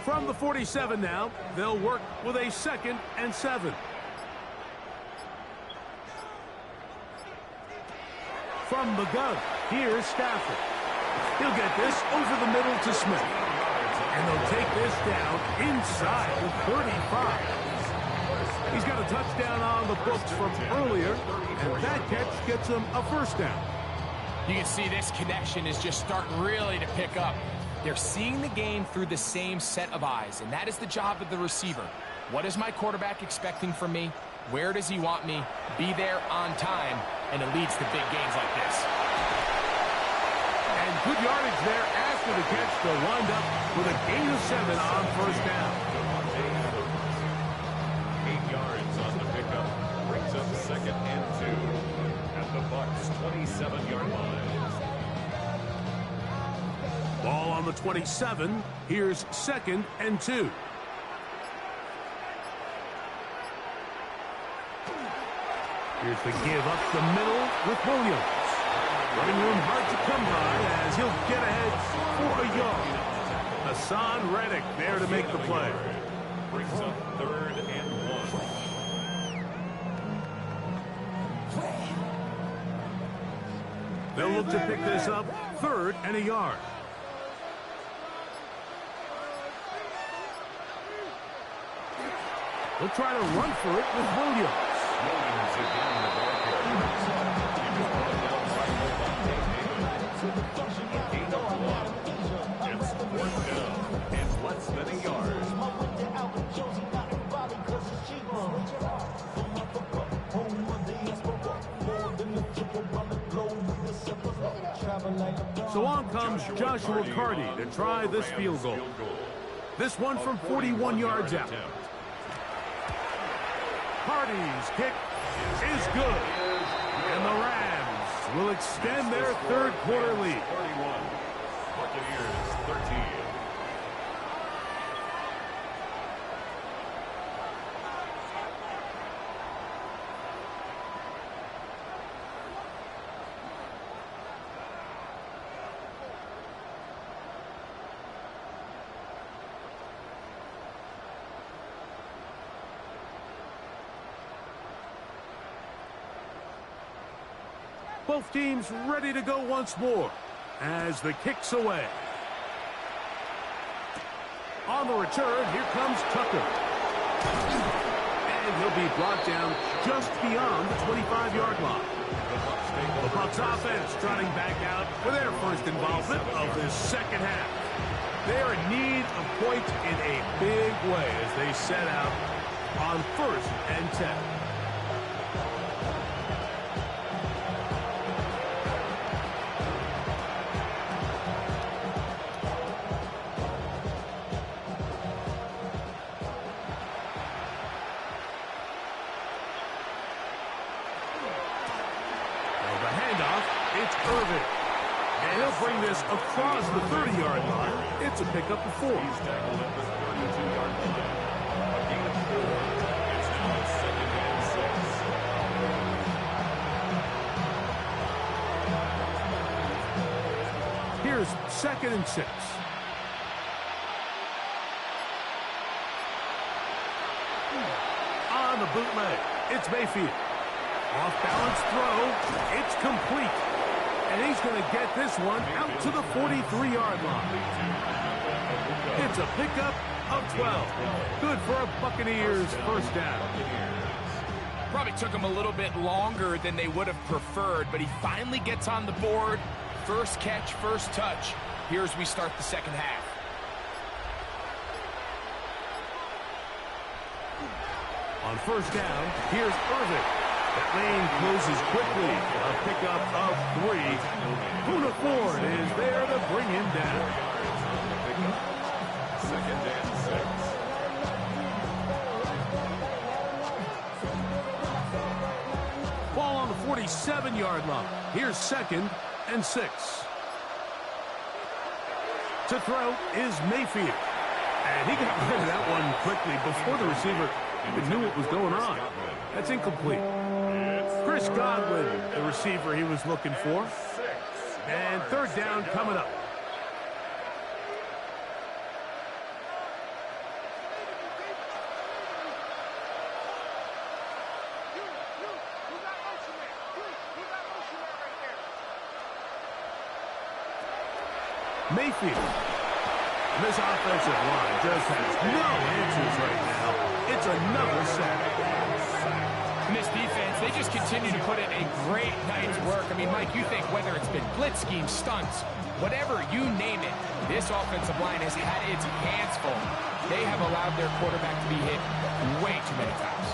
[SPEAKER 1] From the 47 now, they'll work with a 2nd and 7. From the gun, here's Stafford. He'll get this over the middle to Smith. And they'll take this down inside the 35. He's got a touchdown on the books from earlier, and that catch gets him a 1st down.
[SPEAKER 2] You can see this connection is just starting really to pick up. They're seeing the game through the same set of eyes, and that is the job of the receiver. What is my quarterback expecting from me? Where does he want me? Be there on time, and it leads to big gains like this.
[SPEAKER 1] And good yardage there after the catch to wind up with a gain of 7 on 1st down.
[SPEAKER 3] 8 yards on the pickup. Brings up 2nd and 2 at the Bucs' 27-yard line.
[SPEAKER 1] Ball on the 27. Here's 2nd and 2. Here's the give up the middle with Williams. Running room hard to come by as he'll get ahead for a yard. Hassan Reddick there to make the play.
[SPEAKER 3] Brings up 3rd and 1.
[SPEAKER 1] They'll look to pick this up 3rd and a yard. They'll try to run for it with Williams.
[SPEAKER 3] Williams again the ball carrier. He was brought down by a gain of 1. It's 4th down and less than a yard.
[SPEAKER 1] So on comes Joshua Carty to try this field goal. This one from 41 yards out. Carty's kick is good. And the Rams will extend their 3rd quarter lead.
[SPEAKER 3] 41. Buccaneers 13.
[SPEAKER 1] Both teams ready to go once more as the kick's away. On the return, here comes Tucker. And he'll be brought down just beyond the 25-yard line. The Bucs offense trotting back out for their first involvement of this 2nd half. They're in need of points in a big way as they set out on 1st and 10. It's Irvin. And he'll bring this across the 30-yard line. It's a pickup of 4.
[SPEAKER 3] He's tackled at the 32-yard line. A gain of 4. It's now 2nd and 6.
[SPEAKER 1] Here's 2nd and 6. On the bootleg, it's Mayfield. Off-balance throw. It's complete. And he's going to get this one out to the 43-yard line. It's a pickup of 12. Good for a Buccaneers 1st down.
[SPEAKER 2] Probably took him a little bit longer than they would have preferred, but he finally gets on the board. First catch, first touch. Here's we start the 2nd half.
[SPEAKER 1] On 1st down, here's Irvin. That lane closes quickly. A pickup of 3. Poona Ford is there to bring him down.
[SPEAKER 3] 2nd and 6.
[SPEAKER 1] Ball on the 47-yard line. Here's 2nd and 6. To throw is Mayfield. And he got rid of that one quickly before the receiver even knew what was going on. That's incomplete. Chris Godwin, the receiver he was looking for. And third down coming up. Mayfield. This offensive line just has no answers right now. It's another sack.
[SPEAKER 2] And this defense, they just continue to put in a great night's work. I mean, Mike, you think whether it's been blitz schemes, stunts, whatever you name it, this offensive line has had its hands full. They have allowed their quarterback to be hit way too many times.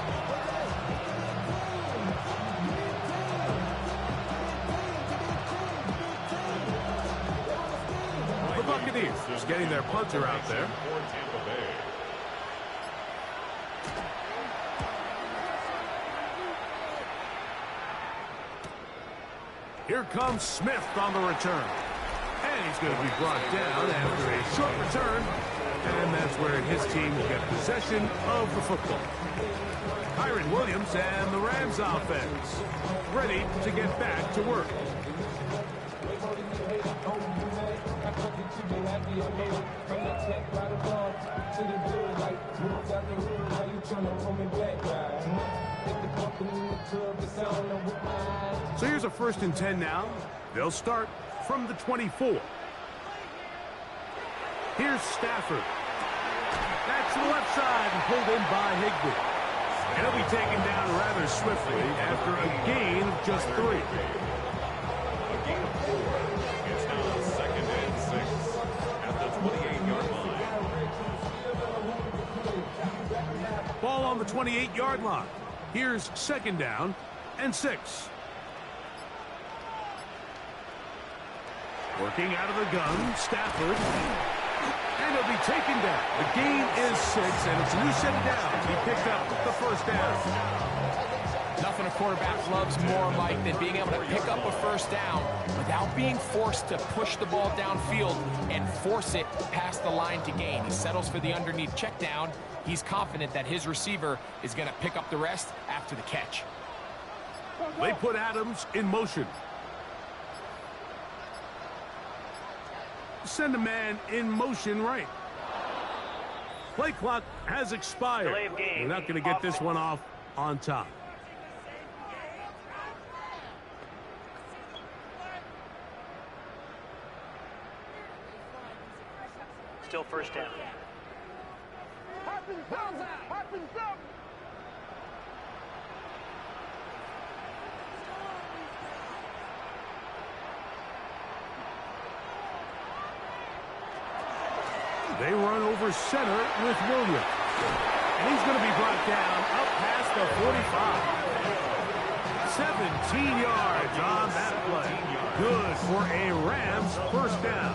[SPEAKER 1] The Buccaneers just getting their punter out there. Here comes Smith on the return. And he's going to be brought down after a short return. And that's where his team will get possession of the football. Kyron Williams and the Rams offense ready to get back to work. So here's a 1st and 10 now. They'll start from the 24. Here's Stafford. That's to the left side and pulled in by Higbee. And he'll be taken down rather swiftly after a gain of just 3.
[SPEAKER 3] A gain of 4. It's now 2nd and 6 at the 28-yard line.
[SPEAKER 1] Ball on the 28-yard line. Here's 2nd down and 6. Working out of the gun, Stafford. And he'll be taken down. The gain is 6, and it's a new set of downs. He picked up the 1st down.
[SPEAKER 2] Nothing a quarterback loves more, Mike, than being able to pick up a 1st down without being forced to push the ball downfield and force it past the line to gain. He settles for the underneath check down. He's confident that his receiver is going to pick up the rest after the catch.
[SPEAKER 1] They put Adams in motion. Send a man in motion right. Play clock has expired.
[SPEAKER 5] Delay of game.
[SPEAKER 1] We're not going to get this one off on top.
[SPEAKER 5] Still 1st down.
[SPEAKER 1] They run over center with Williams. And he's going to be brought down up past the 45. 17 yards on that play. Good for a Rams 1st down.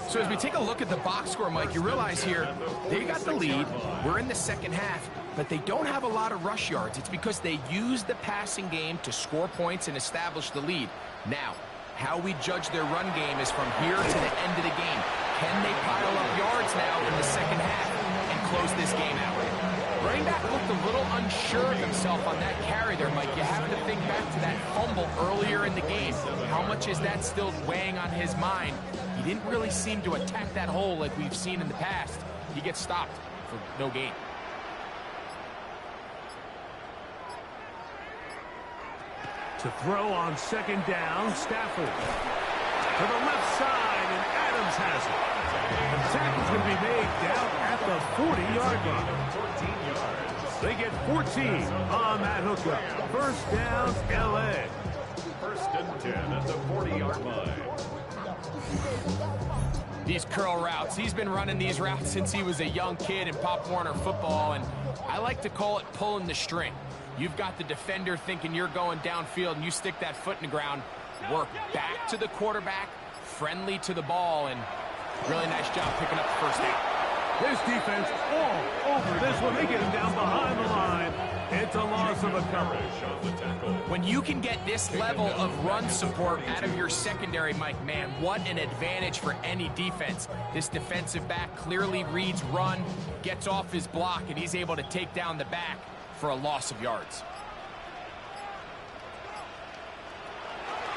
[SPEAKER 2] So as we take a look at the box score, Mike, you realize here they got the lead. We're in the 2nd half, but they don't have a lot of rush yards. It's because they use the passing game to score points and establish the lead. Now, how we judge their run game is from here to the end of the game. Can they pile up yards now in the 2nd half and close this game out? Running back looked a little unsure of himself on that carry there, Mike. You have to think back to that fumble earlier in the game. How much is that still weighing on his mind? He didn't really seem to attack that hole like we've seen in the past. He gets stopped for no gain.
[SPEAKER 1] To throw on 2nd down, Stafford. To the left side, and Adams has it. The tackle's going to be made down at the 40-yard line.
[SPEAKER 3] 14 yards.
[SPEAKER 1] They get 14 on that hookup. 1st down, L.A.
[SPEAKER 3] 1st and 10 at the 40-yard line.
[SPEAKER 2] These curl routes, he's been running these routes since he was a young kid in Pop Warner football, and I like to call it pulling the string. You've got the defender thinking you're going downfield, and you stick that foot in the ground, work back to the quarterback, friendly to the ball, and really nice job picking up the 1st down.
[SPEAKER 1] This defense all over this one. They get him down behind the line. It's a loss of a coverage.
[SPEAKER 2] When you can get this level of run support out of your secondary, Mike, man, what an advantage for any defense. This defensive back clearly reads run, gets off his block, and he's able to take down the back for a loss of yards.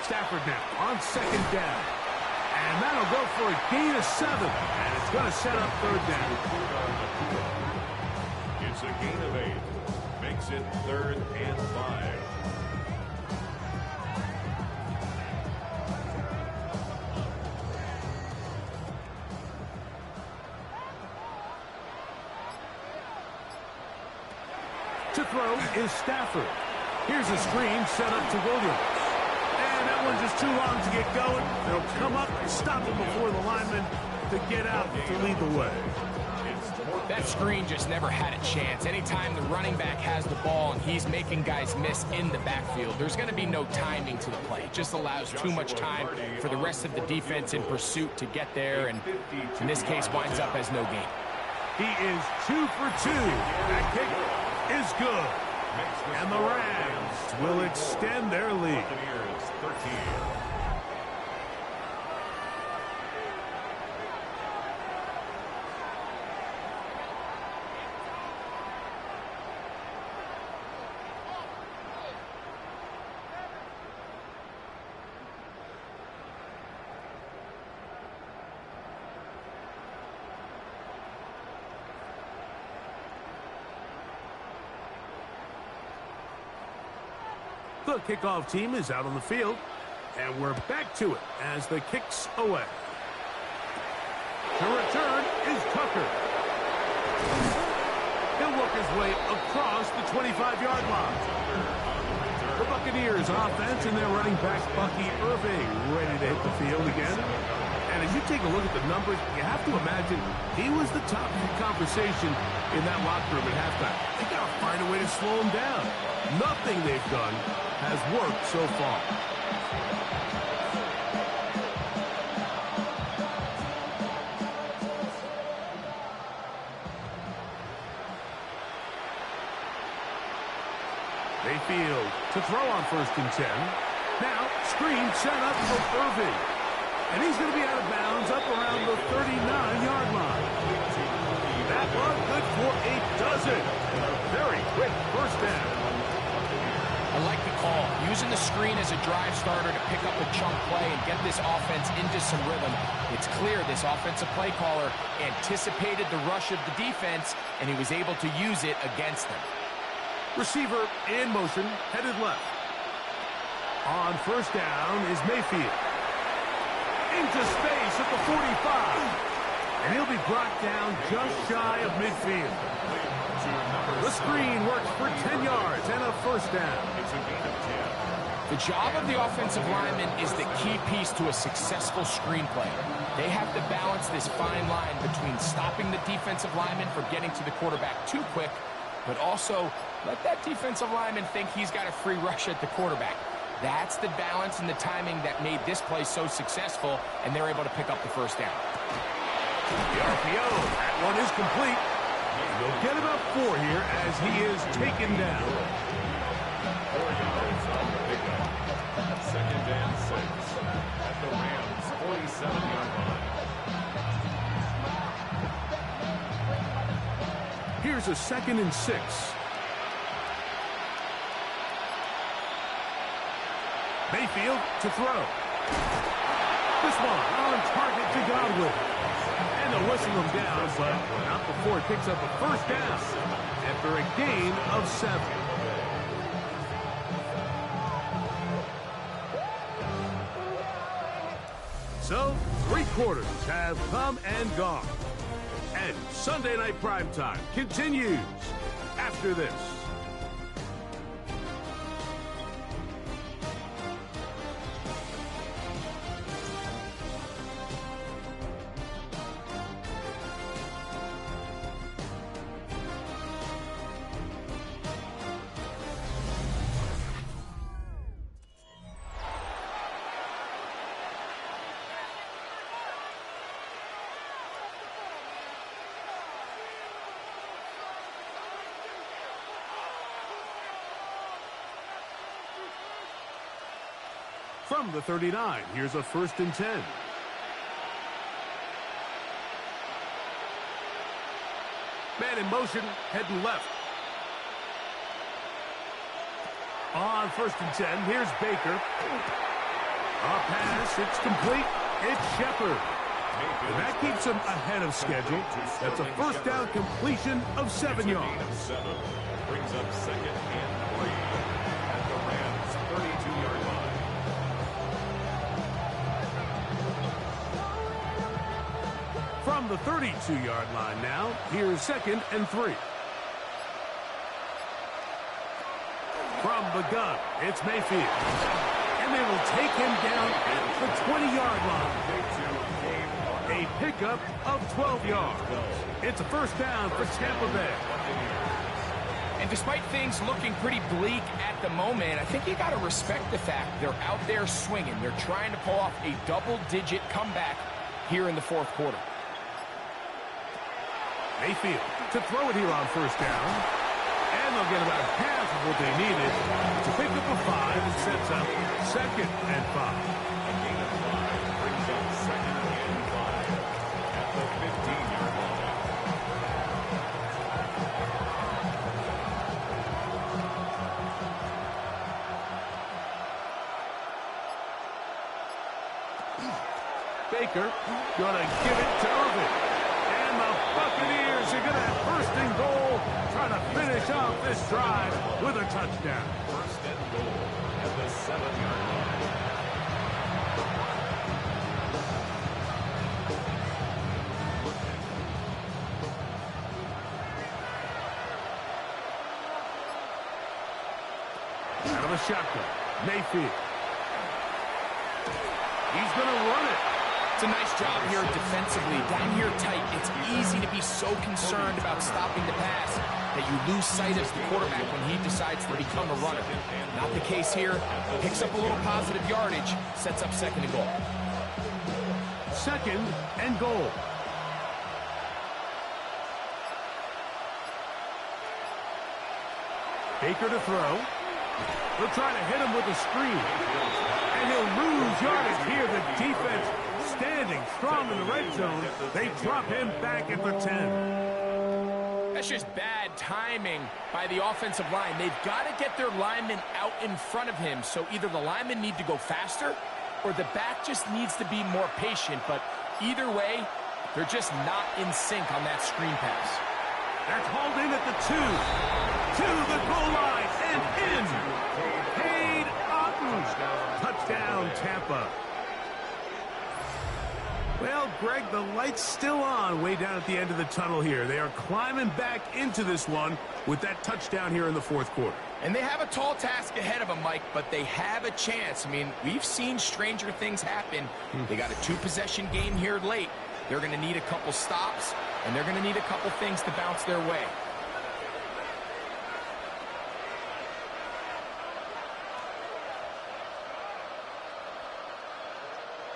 [SPEAKER 1] Stafford now on second down. And that'll go for a gain of 7. And it's going to set up third down.
[SPEAKER 3] It's a gain of 8. Makes it 3rd and 5.
[SPEAKER 1] To throw is Stafford. Here's a screen set up to Williams. And that one's just too long to get going. They'll come up and stop him before the lineman to get out to lead the way.
[SPEAKER 2] That screen just never had a chance. Anytime the running back has the ball and he's making guys miss in the backfield, there's going to be no timing to the play. It just allows too much time for the rest of the defense in pursuit to get there, and in this case winds up as no gain.
[SPEAKER 1] He is 2 for 2. That kick is good. And the Rams will extend their lead.
[SPEAKER 3] Buccaneers 13.
[SPEAKER 1] The kickoff team is out on the field, and we're back to it as the kick's away. The return is Tucker. He'll work his way across the 25-yard line. The Buccaneers offense and their running back, Bucky Irving, ready to hit the field again. And as you take a look at the numbers, you have to imagine he was the top of the conversation in that locker room at halftime. They got to find a way to slow him down. Nothing they've done has worked so far. Mayfield to throw on 1st and 10. Now, screen set up for Irving. And he's going to be out of bounds up around the 39-yard line. That one good for a dozen. And a very quick first down.
[SPEAKER 2] I like the call. Using the screen as a drive starter to pick up a chunk play and get this offense into some rhythm. It's clear this offensive play caller anticipated the rush of the defense, and he was able to use it against them.
[SPEAKER 1] Receiver in motion, headed left. On 1st down is Mayfield. Into space at the 45. And he'll be brought down just shy of midfield. The screen works for 10 yards and a 1st down.
[SPEAKER 2] The job of the offensive lineman is the key piece to a successful screenplay. They have to balance this fine line between stopping the defensive lineman from getting to the quarterback too quick, but also let that defensive lineman think he's got a free rush at the quarterback. That's the balance and the timing that made this play so successful, and they're able to pick up the 1st down.
[SPEAKER 1] The RPO, that one is complete. They'll get about 4 here as he is taken down.
[SPEAKER 3] 4 yards on the pickup. 2nd and 6 at the Rams' 47-yard line.
[SPEAKER 1] Here's a 2nd and 6. Mayfield to throw. This one on target to Godwin. And they'll whistle him down, but not before it picks up a 1st down after a gain of 7. So, 3 quarters have come and gone. And Sunday Night Primetime continues after this. From the 39, here's a 1st and 10. Man in motion, heading left. On 1st and 10, here's Baker. A pass, it's complete. It's Shepard. And that keeps him ahead of schedule. That's a first down completion of 7 yards.
[SPEAKER 3] Brings up 2nd and 3 at the Rams' 32-yard line.
[SPEAKER 1] From the 32-yard line now, here's 2nd and 3. From the gun, it's Mayfield. And they will take him down at the 20-yard line. A pickup of 12 yards. It's a first down for Tampa Bay.
[SPEAKER 2] And despite things looking pretty bleak at the moment, I think you got to respect the fact they're out there swinging. They're trying to pull off a double-digit comeback here in the fourth quarter.
[SPEAKER 1] Mayfield to throw it here on first down. And they'll get about half of what they needed to pick up a 5 and sets up 2nd and 5.
[SPEAKER 3] A gain of 5 brings up 2nd and 5 at the 15-yard line.
[SPEAKER 1] Baker gonna give it to Irvin. And the Buccaneers are gonna have first and goal, trying to finish off this drive with a touchdown.
[SPEAKER 3] First and goal at the 7-yard line.
[SPEAKER 1] Out of the shotgun, Mayfield. He's gonna run it.
[SPEAKER 2] It's a nice job here defensively. Down here tight, it's easy to be so concerned about stopping the pass that you lose sight of the quarterback when he decides to become a runner. Not the case here. Picks up a little positive yardage, sets up 2nd and goal.
[SPEAKER 1] 2nd and goal. Baker to throw. They'll try to hit him with a screen. And he'll lose yardage here. The defense standing strong in the red zone. They drop him back at the 10.
[SPEAKER 2] That's just bad timing by the offensive line. They've got to get their linemen out in front of him. So either the linemen need to go faster or the back just needs to be more patient. But either way, they're just not in sync on that screen pass.
[SPEAKER 1] That's hauled in at the 2. To the goal line and in. Cade Otton. Touchdown, Tampa. Well, Greg, the light's still on way down at the end of the tunnel here. They are climbing back into this one with that touchdown here in the fourth quarter.
[SPEAKER 2] And they have a tall task ahead of them, Mike, but they have a chance. I mean, we've seen stranger things happen. They got a 2-possession game here late. They're going to need a couple stops, and they're going to need a couple things to bounce their way.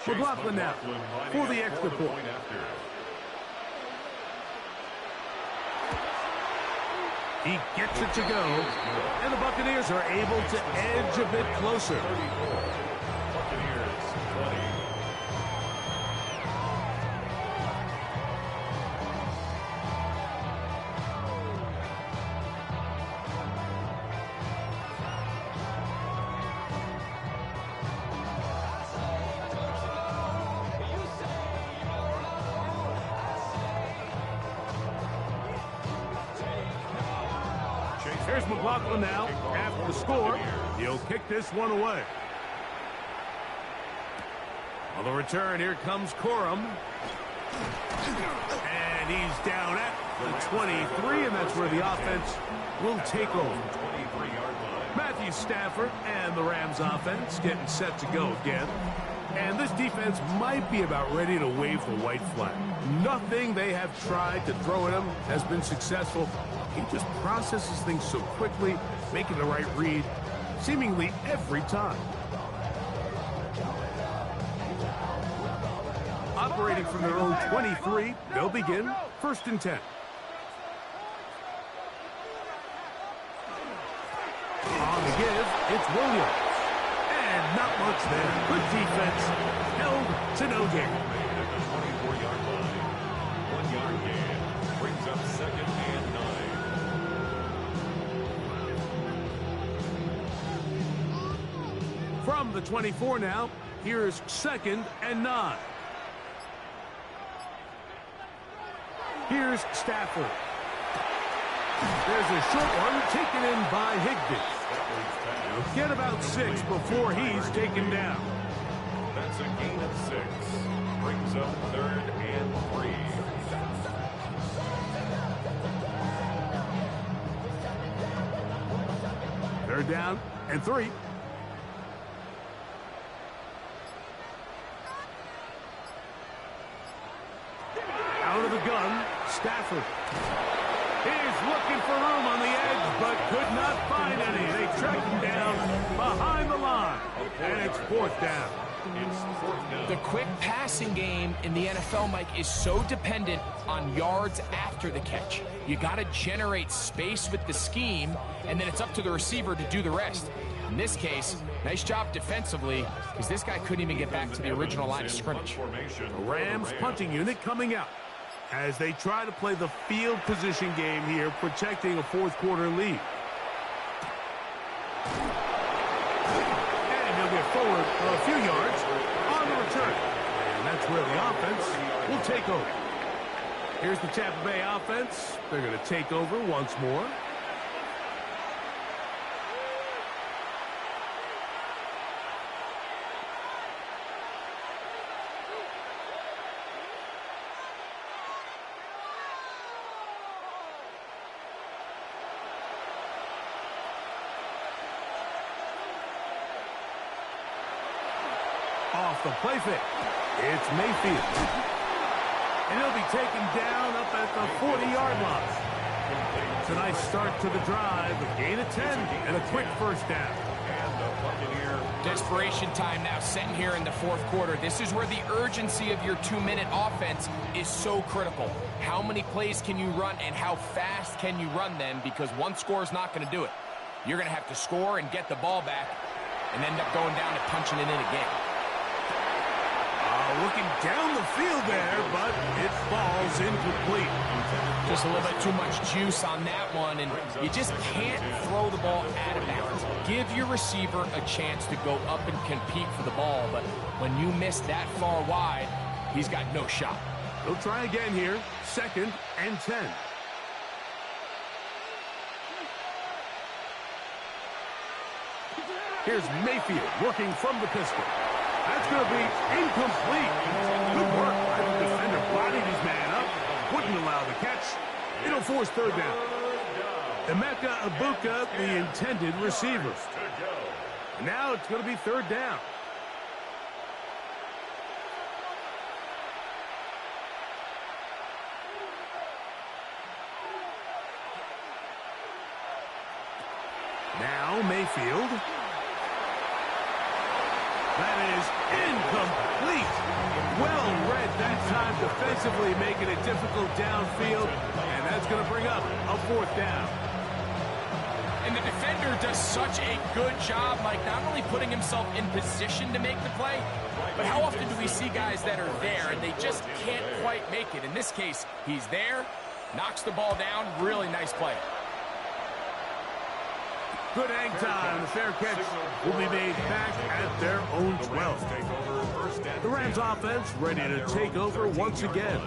[SPEAKER 1] McLaughlin now for the extra point. He gets it to go, and the Buccaneers are able to edge a bit closer.
[SPEAKER 3] Buccaneers 20.
[SPEAKER 1] Here's McLaughlin now. After the score, he'll kick this one away. On the return, here comes Corum. And he's down at the 23, and that's where the offense will take over. Matthew Stafford and the Rams offense getting set to go again. And this defense might be about ready to wave the white flag. Nothing they have tried to throw at him has been successful. He just processes things so quickly, making the right read seemingly every time. Operating from their own 23, they'll begin 1st and 10. On the give, it's Williams. And not much there. Good defense. Held to no gain.
[SPEAKER 3] At the 24-yard line. 1-yard gain. Brings up 2nd and 9.
[SPEAKER 1] From the 24 now, Here's 2nd and 9. Here's Stafford. There's a short one taken in by Higbee. He'll get about 6 before he's taken down.
[SPEAKER 3] That's a gain of 6. Brings up 3rd and 3.
[SPEAKER 1] Third down and 3. Out of the gun, Stafford. He's looking for room on the edge, but could not find any. They tracked him down behind the line, and it's 4th down.
[SPEAKER 2] The quick passing game in the NFL, Mike, is so dependent on yards after the catch. You got to generate space with the scheme, and then it's up to the receiver to do the rest. In this case, nice job defensively, because this guy couldn't even get back to the original line of scrimmage.
[SPEAKER 1] The Rams punting unit coming out as they try to play the field position game here, protecting a 4th quarter lead. And he'll get forward a few yards on the return. And that's where the offense will take over. Here's the Tampa Bay offense. They're going to take over once more. Off the play fake, it's Mayfield. And he'll be taken down up at the 40-yard line. It's a nice start to the drive, a gain of 10, and a quick 1st down.
[SPEAKER 3] And the Buccaneer.
[SPEAKER 2] Desperation time now setting here in the 4th quarter. This is where the urgency of your 2-minute offense is so critical. How many plays can you run and how fast can you run them? Because one score is not going to do it. You're going to have to score and get the ball back and end up going down and punching it in again.
[SPEAKER 1] Looking down the field there, but it falls incomplete.
[SPEAKER 2] Just a little bit too much juice on that one, and you just can't throw the ball out of bounds. Give your receiver a chance to go up and compete for the ball, but when you miss that far wide, he's got no shot.
[SPEAKER 1] He'll try again here, 2nd and 10. Here's Mayfield working from the pistol. That's going to be incomplete. Good work by the defender. Bodied his man up. Wouldn't allow the catch. It'll force 3rd down. Emeka Ibuka, the intended receiver. Now it's going to be 3rd down. Now Mayfield. That is incomplete. Well read that time defensively, making it difficult downfield. And that's going to bring up a 4th down.
[SPEAKER 2] And the defender does such a good job, Mike, not only putting himself in position to make the play, but how often do we see guys that are there and they just can't quite make it? In this case, he's there, knocks the ball down. Really nice play.
[SPEAKER 1] Good hang time. The fair catch will be made back at their own 12. The Rams offense ready to take over once again.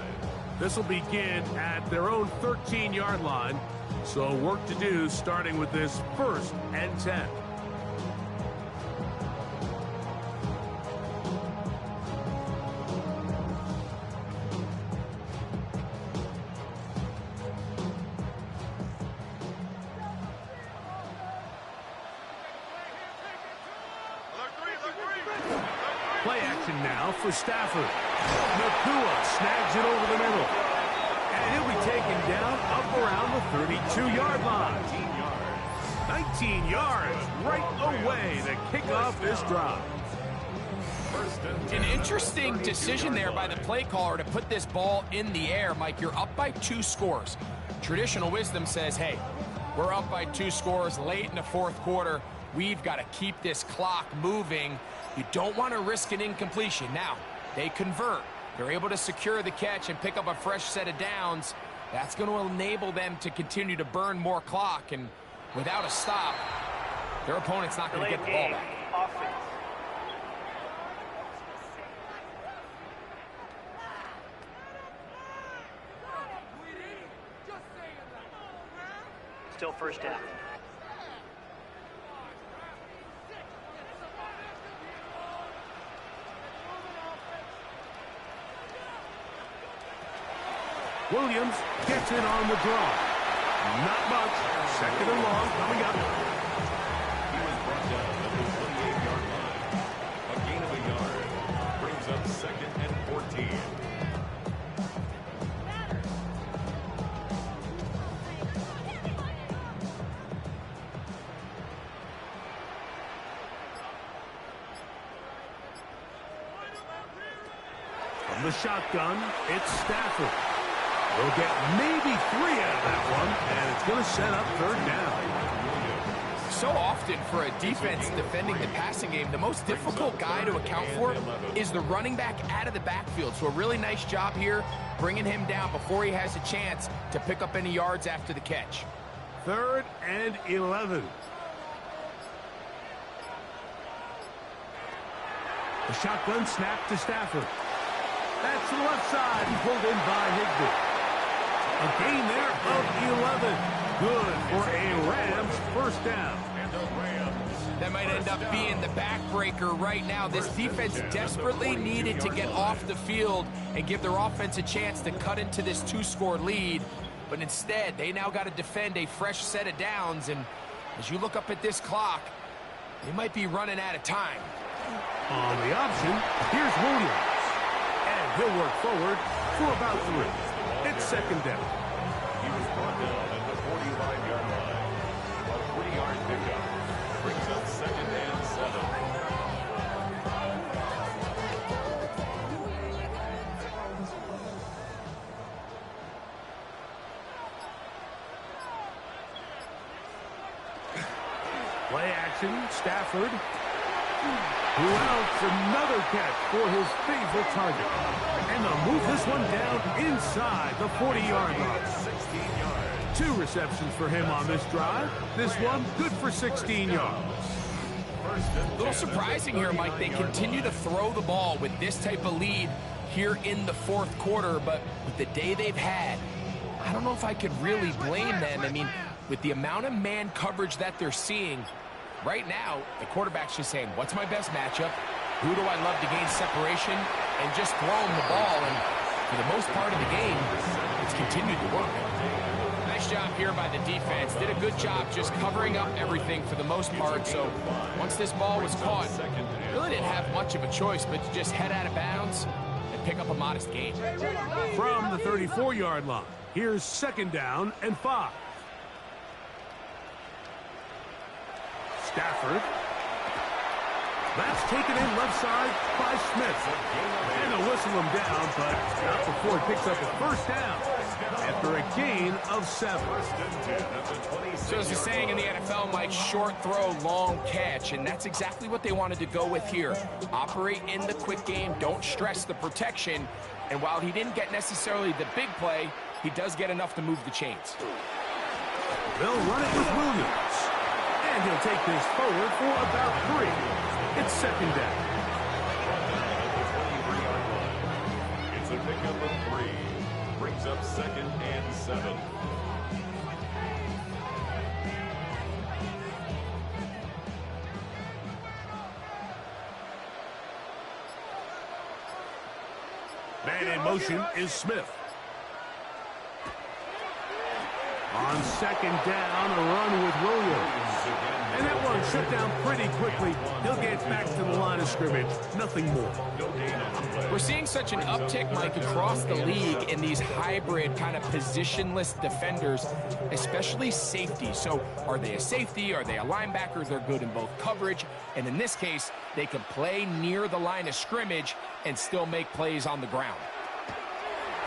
[SPEAKER 1] This will begin at their own 13-yard line. So work to do starting with this 1st and 10. Play action now for Stafford. Nakua snags it over the middle. And he'll be taken down up around the 32-yard line. 19 yards right away to kick off this drive.
[SPEAKER 2] An interesting decision there by the play caller to put this ball in the air. Mike, you're up by 2 scores. Traditional wisdom says, hey, we're up by 2 scores late in the 4th quarter. We've got to keep this clock moving. You don't want to risk an incompletion. Now, they convert. They're able to secure the catch and pick up a fresh set of downs. That's going to enable them to continue to burn more clock. And without a stop, their opponent's not going to get the ball back.
[SPEAKER 5] Still first down.
[SPEAKER 1] Williams gets it on the draw. Not much. Second and long coming up.
[SPEAKER 3] He was brought down at the 28-yard line. A gain of a yard brings up second and 14.
[SPEAKER 1] From the shotgun, it's Stafford. They'll get maybe 3 out of that one, and it's going to set up third down.
[SPEAKER 2] So often for a defense defending the passing game, the most difficult guy to account for is the running back out of the backfield. So a really nice job here, bringing him down before he has a chance to pick up any yards after the catch.
[SPEAKER 1] 3rd and 11. The shotgun snap to Stafford. That's to the left side and pulled in by Higbee. A gain there of 11. Good for a Rams first down.
[SPEAKER 3] And the Rams.
[SPEAKER 2] That might end up being the backbreaker right now. This defense desperately needed to get off the field and give their offense a chance to cut into this 2-score lead. But instead, they now got to defend a fresh set of downs. And as you look up at this clock, they might be running out of time.
[SPEAKER 1] On the option, here's Williams. And he'll work forward for about 3. It's second down.
[SPEAKER 3] He was brought down at the 45-yard line. A 3-yard pickup brings up second and 7.
[SPEAKER 1] Play action, Stafford. Who else? Another catch for his favorite target. And they'll move this one down inside the 40-yard line.
[SPEAKER 3] 16 yards.
[SPEAKER 1] 2 receptions for him on this drive. This one good for 16 yards.
[SPEAKER 2] A little surprising here, Mike. They continue to throw the ball with this type of lead here in the 4th quarter, but with the day they've had, I don't know if I could really blame them. I mean, with the amount of man coverage that they're seeing, right now, the quarterback's just saying, what's my best matchup? Who do I love to gain separation? And just throw him the ball. And for the most part of the game, it's continued to work. Nice job here by the defense. Did a good job just covering up everything for the most part. So once this ball was caught, really didn't have much of a choice but to just head out of bounds and pick up a modest gain.
[SPEAKER 1] From the 34-yard line, here's second down and 5. Stafford. That's taken in left side by Smith. And they'll whistle him down, but not before he picks up a first down after a gain of 7.
[SPEAKER 2] So as the saying in the NFL, Mike, short throw, long catch, and that's exactly what they wanted to go with here. Operate in the quick game, don't stress the protection, and while he didn't get necessarily the big play, he does get enough to move the chains.
[SPEAKER 1] They'll run it with Williams. And he'll take this forward for about 3. It's second down.
[SPEAKER 3] It's a pickup of 3. Brings up second and 7.
[SPEAKER 1] Man in motion is Smith. On second down, a run with Williams. And that one shut down pretty quickly. He'll get back to the line of scrimmage. Nothing more.
[SPEAKER 2] We're seeing such an uptick, Mike, across the league in these hybrid kind of positionless defenders, especially safety. So are they a safety? Are they a linebacker? They're good in both coverage. And in this case, they can play near the line of scrimmage and still make plays on the ground.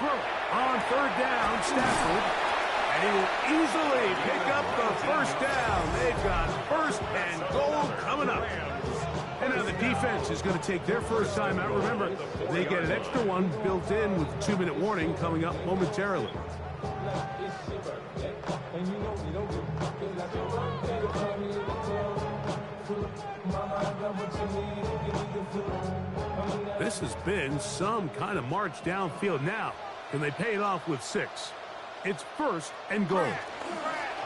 [SPEAKER 1] On third down, Stafford. And he will easily pick up the first down. They've got first and goal coming up. And now the defense is going to take their first time out. Remember, they get an extra one built in with 2-minute warning coming up momentarily. This has been some kind of march downfield. Now, can they pay it off with 6? It's first and goal.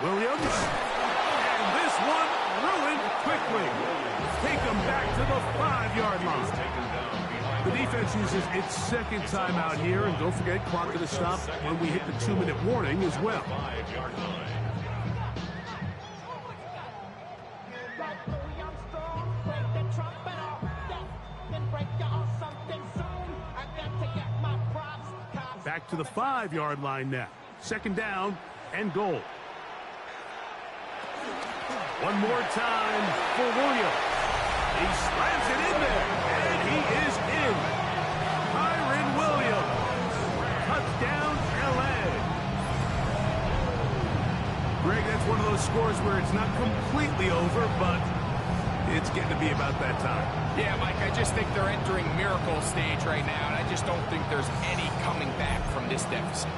[SPEAKER 1] Williams. And this one ruined quickly. Take them back to the 5-yard line. The defense uses its second timeout here, and don't forget, clock to stop when we hit the 2-minute warning as well. Back to the 5-yard line now. Second down and goal. One more time for Williams. He slams it in there, and he is in. Kyron Williams. Touchdown, L.A. Greg, that's one of those scores where it's not completely over, but it's getting to be about that time.
[SPEAKER 2] Yeah, Mike, I just think they're entering miracle stage right now, and I just don't think there's any coming back from this deficit.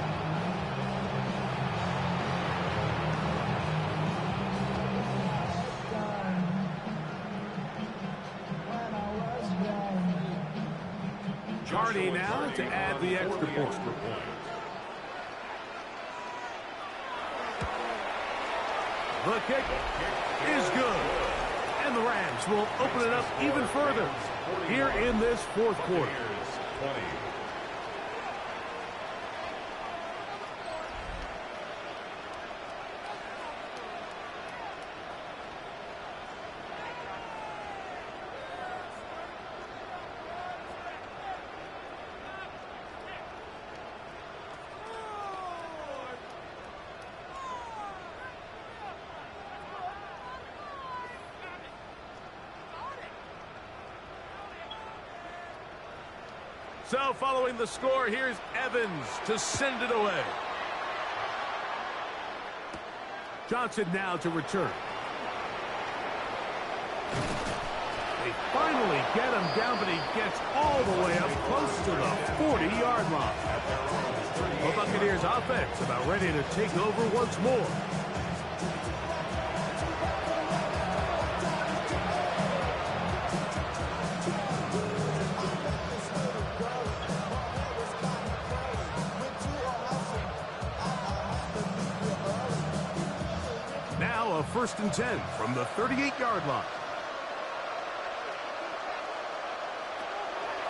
[SPEAKER 1] Carney now to add the extra point. The kick is good. And the Rams will open it up even further here in this fourth quarter. So following the score, here's Evans to send it away. Johnson now to return. They finally get him down, but he gets all the way up close to the 40-yard line. The Buccaneers offense about ready to take over once more. Now a 1st and 10 from the 38-yard line.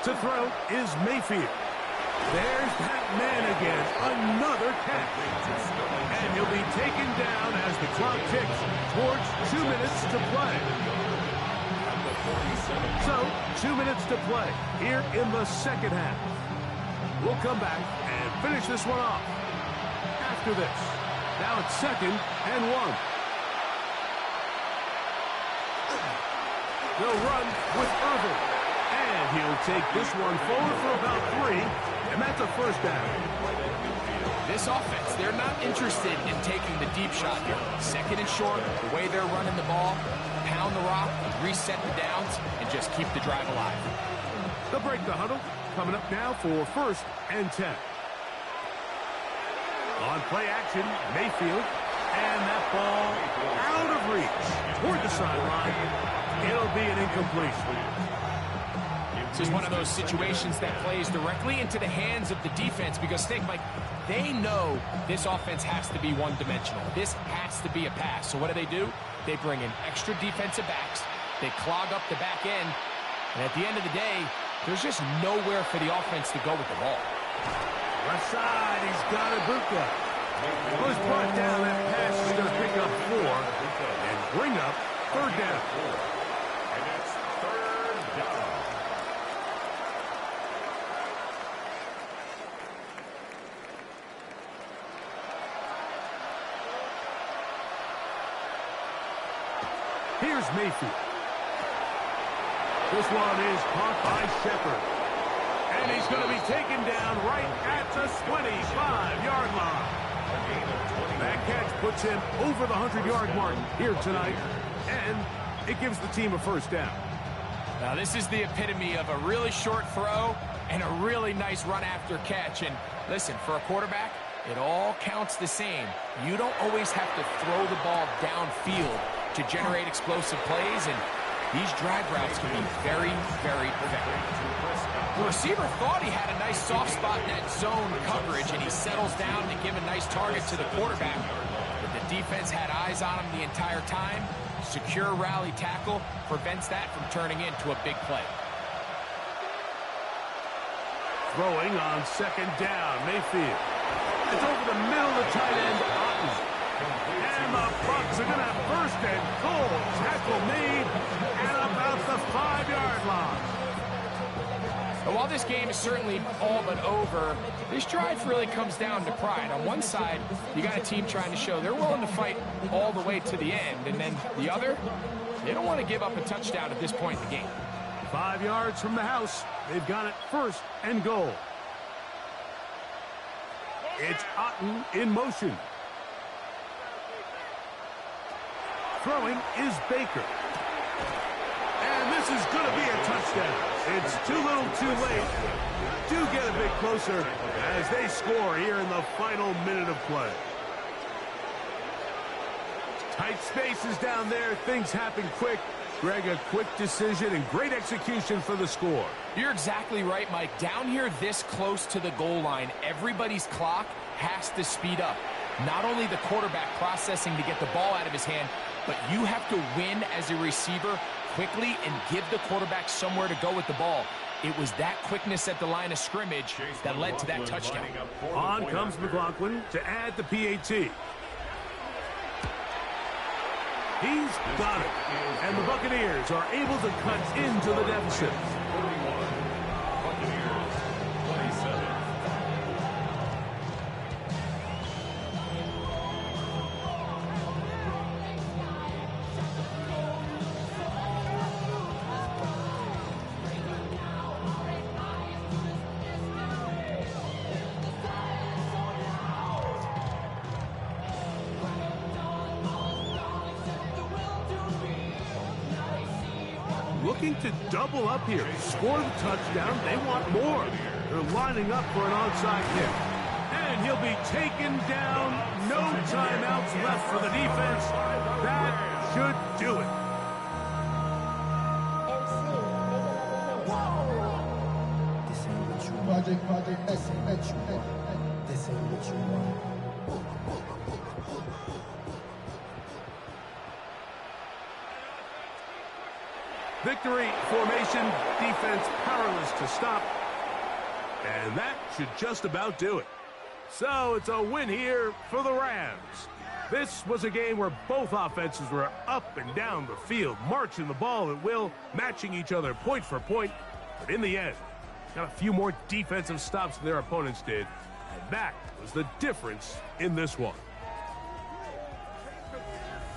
[SPEAKER 1] To throw is Mayfield. There's that man again. Another catch. And he'll be taken down as the clock ticks towards 2 minutes to play. So, 2 minutes to play here in the second half. We'll come back and finish this one off after this. Now it's 2nd and 1. They'll run with Irvin. And he'll take this one forward for about 3, and that's a first down.
[SPEAKER 2] This offense, they're not interested in taking the deep shot here. 2nd and short, the way they're running the ball, pound the rock, reset the downs, and just keep the drive alive.
[SPEAKER 1] They'll break the huddle. Coming up now for 1st and 10. On play action, Mayfield. And that ball out of reach toward the sideline. It'll be an incompletion.
[SPEAKER 2] This is one of those situations that plays directly into the hands of the defense because, think, Mike, they know this offense has to be one-dimensional. This has to be a pass. So what do? They bring in extra defensive backs. They clog up the back end. And at the end of the day, there's just nowhere for the offense to go with the ball.
[SPEAKER 1] Left side, he's got Ibuka. Well, he's brought down. That pass is going to pick up 4 and bring up 3rd down.
[SPEAKER 3] And it's 3rd down.
[SPEAKER 1] Here's Mayfield. This one is caught by Shepard. And he's going to be taken down right at the 25-yard line. That catch puts him over the 100-yard mark here tonight. And it gives the team a first down.
[SPEAKER 2] Now, this is the epitome of a really short throw and a really nice run after catch. And listen, for a quarterback, it all counts the same. You don't always have to throw the ball downfield to generate explosive plays, and these drag routes can be very, very effective. The receiver thought he had a nice soft spot in that zone coverage, and he settles down to give a nice target to the quarterback. But the defense had eyes on him the entire time. Secure rally tackle prevents that from turning into a big play.
[SPEAKER 1] Throwing on second down, Mayfield. It's over the middle of the tight end, Otten. And the Bucs are going to have first and goal. Tackle made at about the 5-yard line.
[SPEAKER 2] And while this game is certainly all but over, this drive really comes down to pride. On one side, you got a team trying to show they're willing to fight all the way to the end. And then the other, they don't want to give up a touchdown at this point in the game.
[SPEAKER 1] 5 yards from the house. They've got it first and goal. It's Otten in motion. Throwing is Baker. And this is going to be a touchdown. It's too little too late. Do get a bit closer as they score here in the final minute of play. Tight spaces down there. Things happen quick. Greg, a quick decision and great execution for the score.
[SPEAKER 2] You're exactly right, Mike. Down here this close to the goal line, everybody's clock has to speed up. Not only the quarterback processing to get the ball out of his hand, but you have to win as a receiver quickly and give the quarterback somewhere to go with the ball. It was that quickness at the line of scrimmage that led to that touchdown.
[SPEAKER 1] On comes McLaughlin to add the PAT. He's got it. And the Buccaneers are able to cut into the deficit.
[SPEAKER 3] 41. Buccaneers 27.
[SPEAKER 1] Looking to double up here. Score the touchdown. They want more. They're lining up for an onside kick. And he'll be taken down. No timeouts left for the defense. That should do it.
[SPEAKER 4] This ain't what you want. Project, this ain't what you want. This ain't what you want.
[SPEAKER 1] Victory formation, defense powerless to stop. And that should just about do it. So it's a win here for the Rams. This was a game where both offenses were up and down the field, marching the ball at will, matching each other point for point. But in the end, got a few more defensive stops than their opponents did. And that was the difference in this one.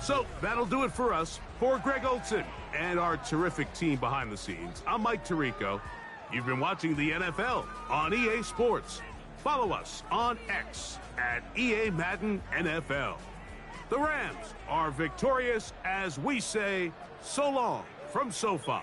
[SPEAKER 1] So that'll do it for us. For Greg Olsen and our terrific team behind the scenes, I'm Mike Tirico. You've been watching the NFL on EA Sports. Follow us on X at EA Madden NFL. The Rams are victorious as we say so long from SoFi.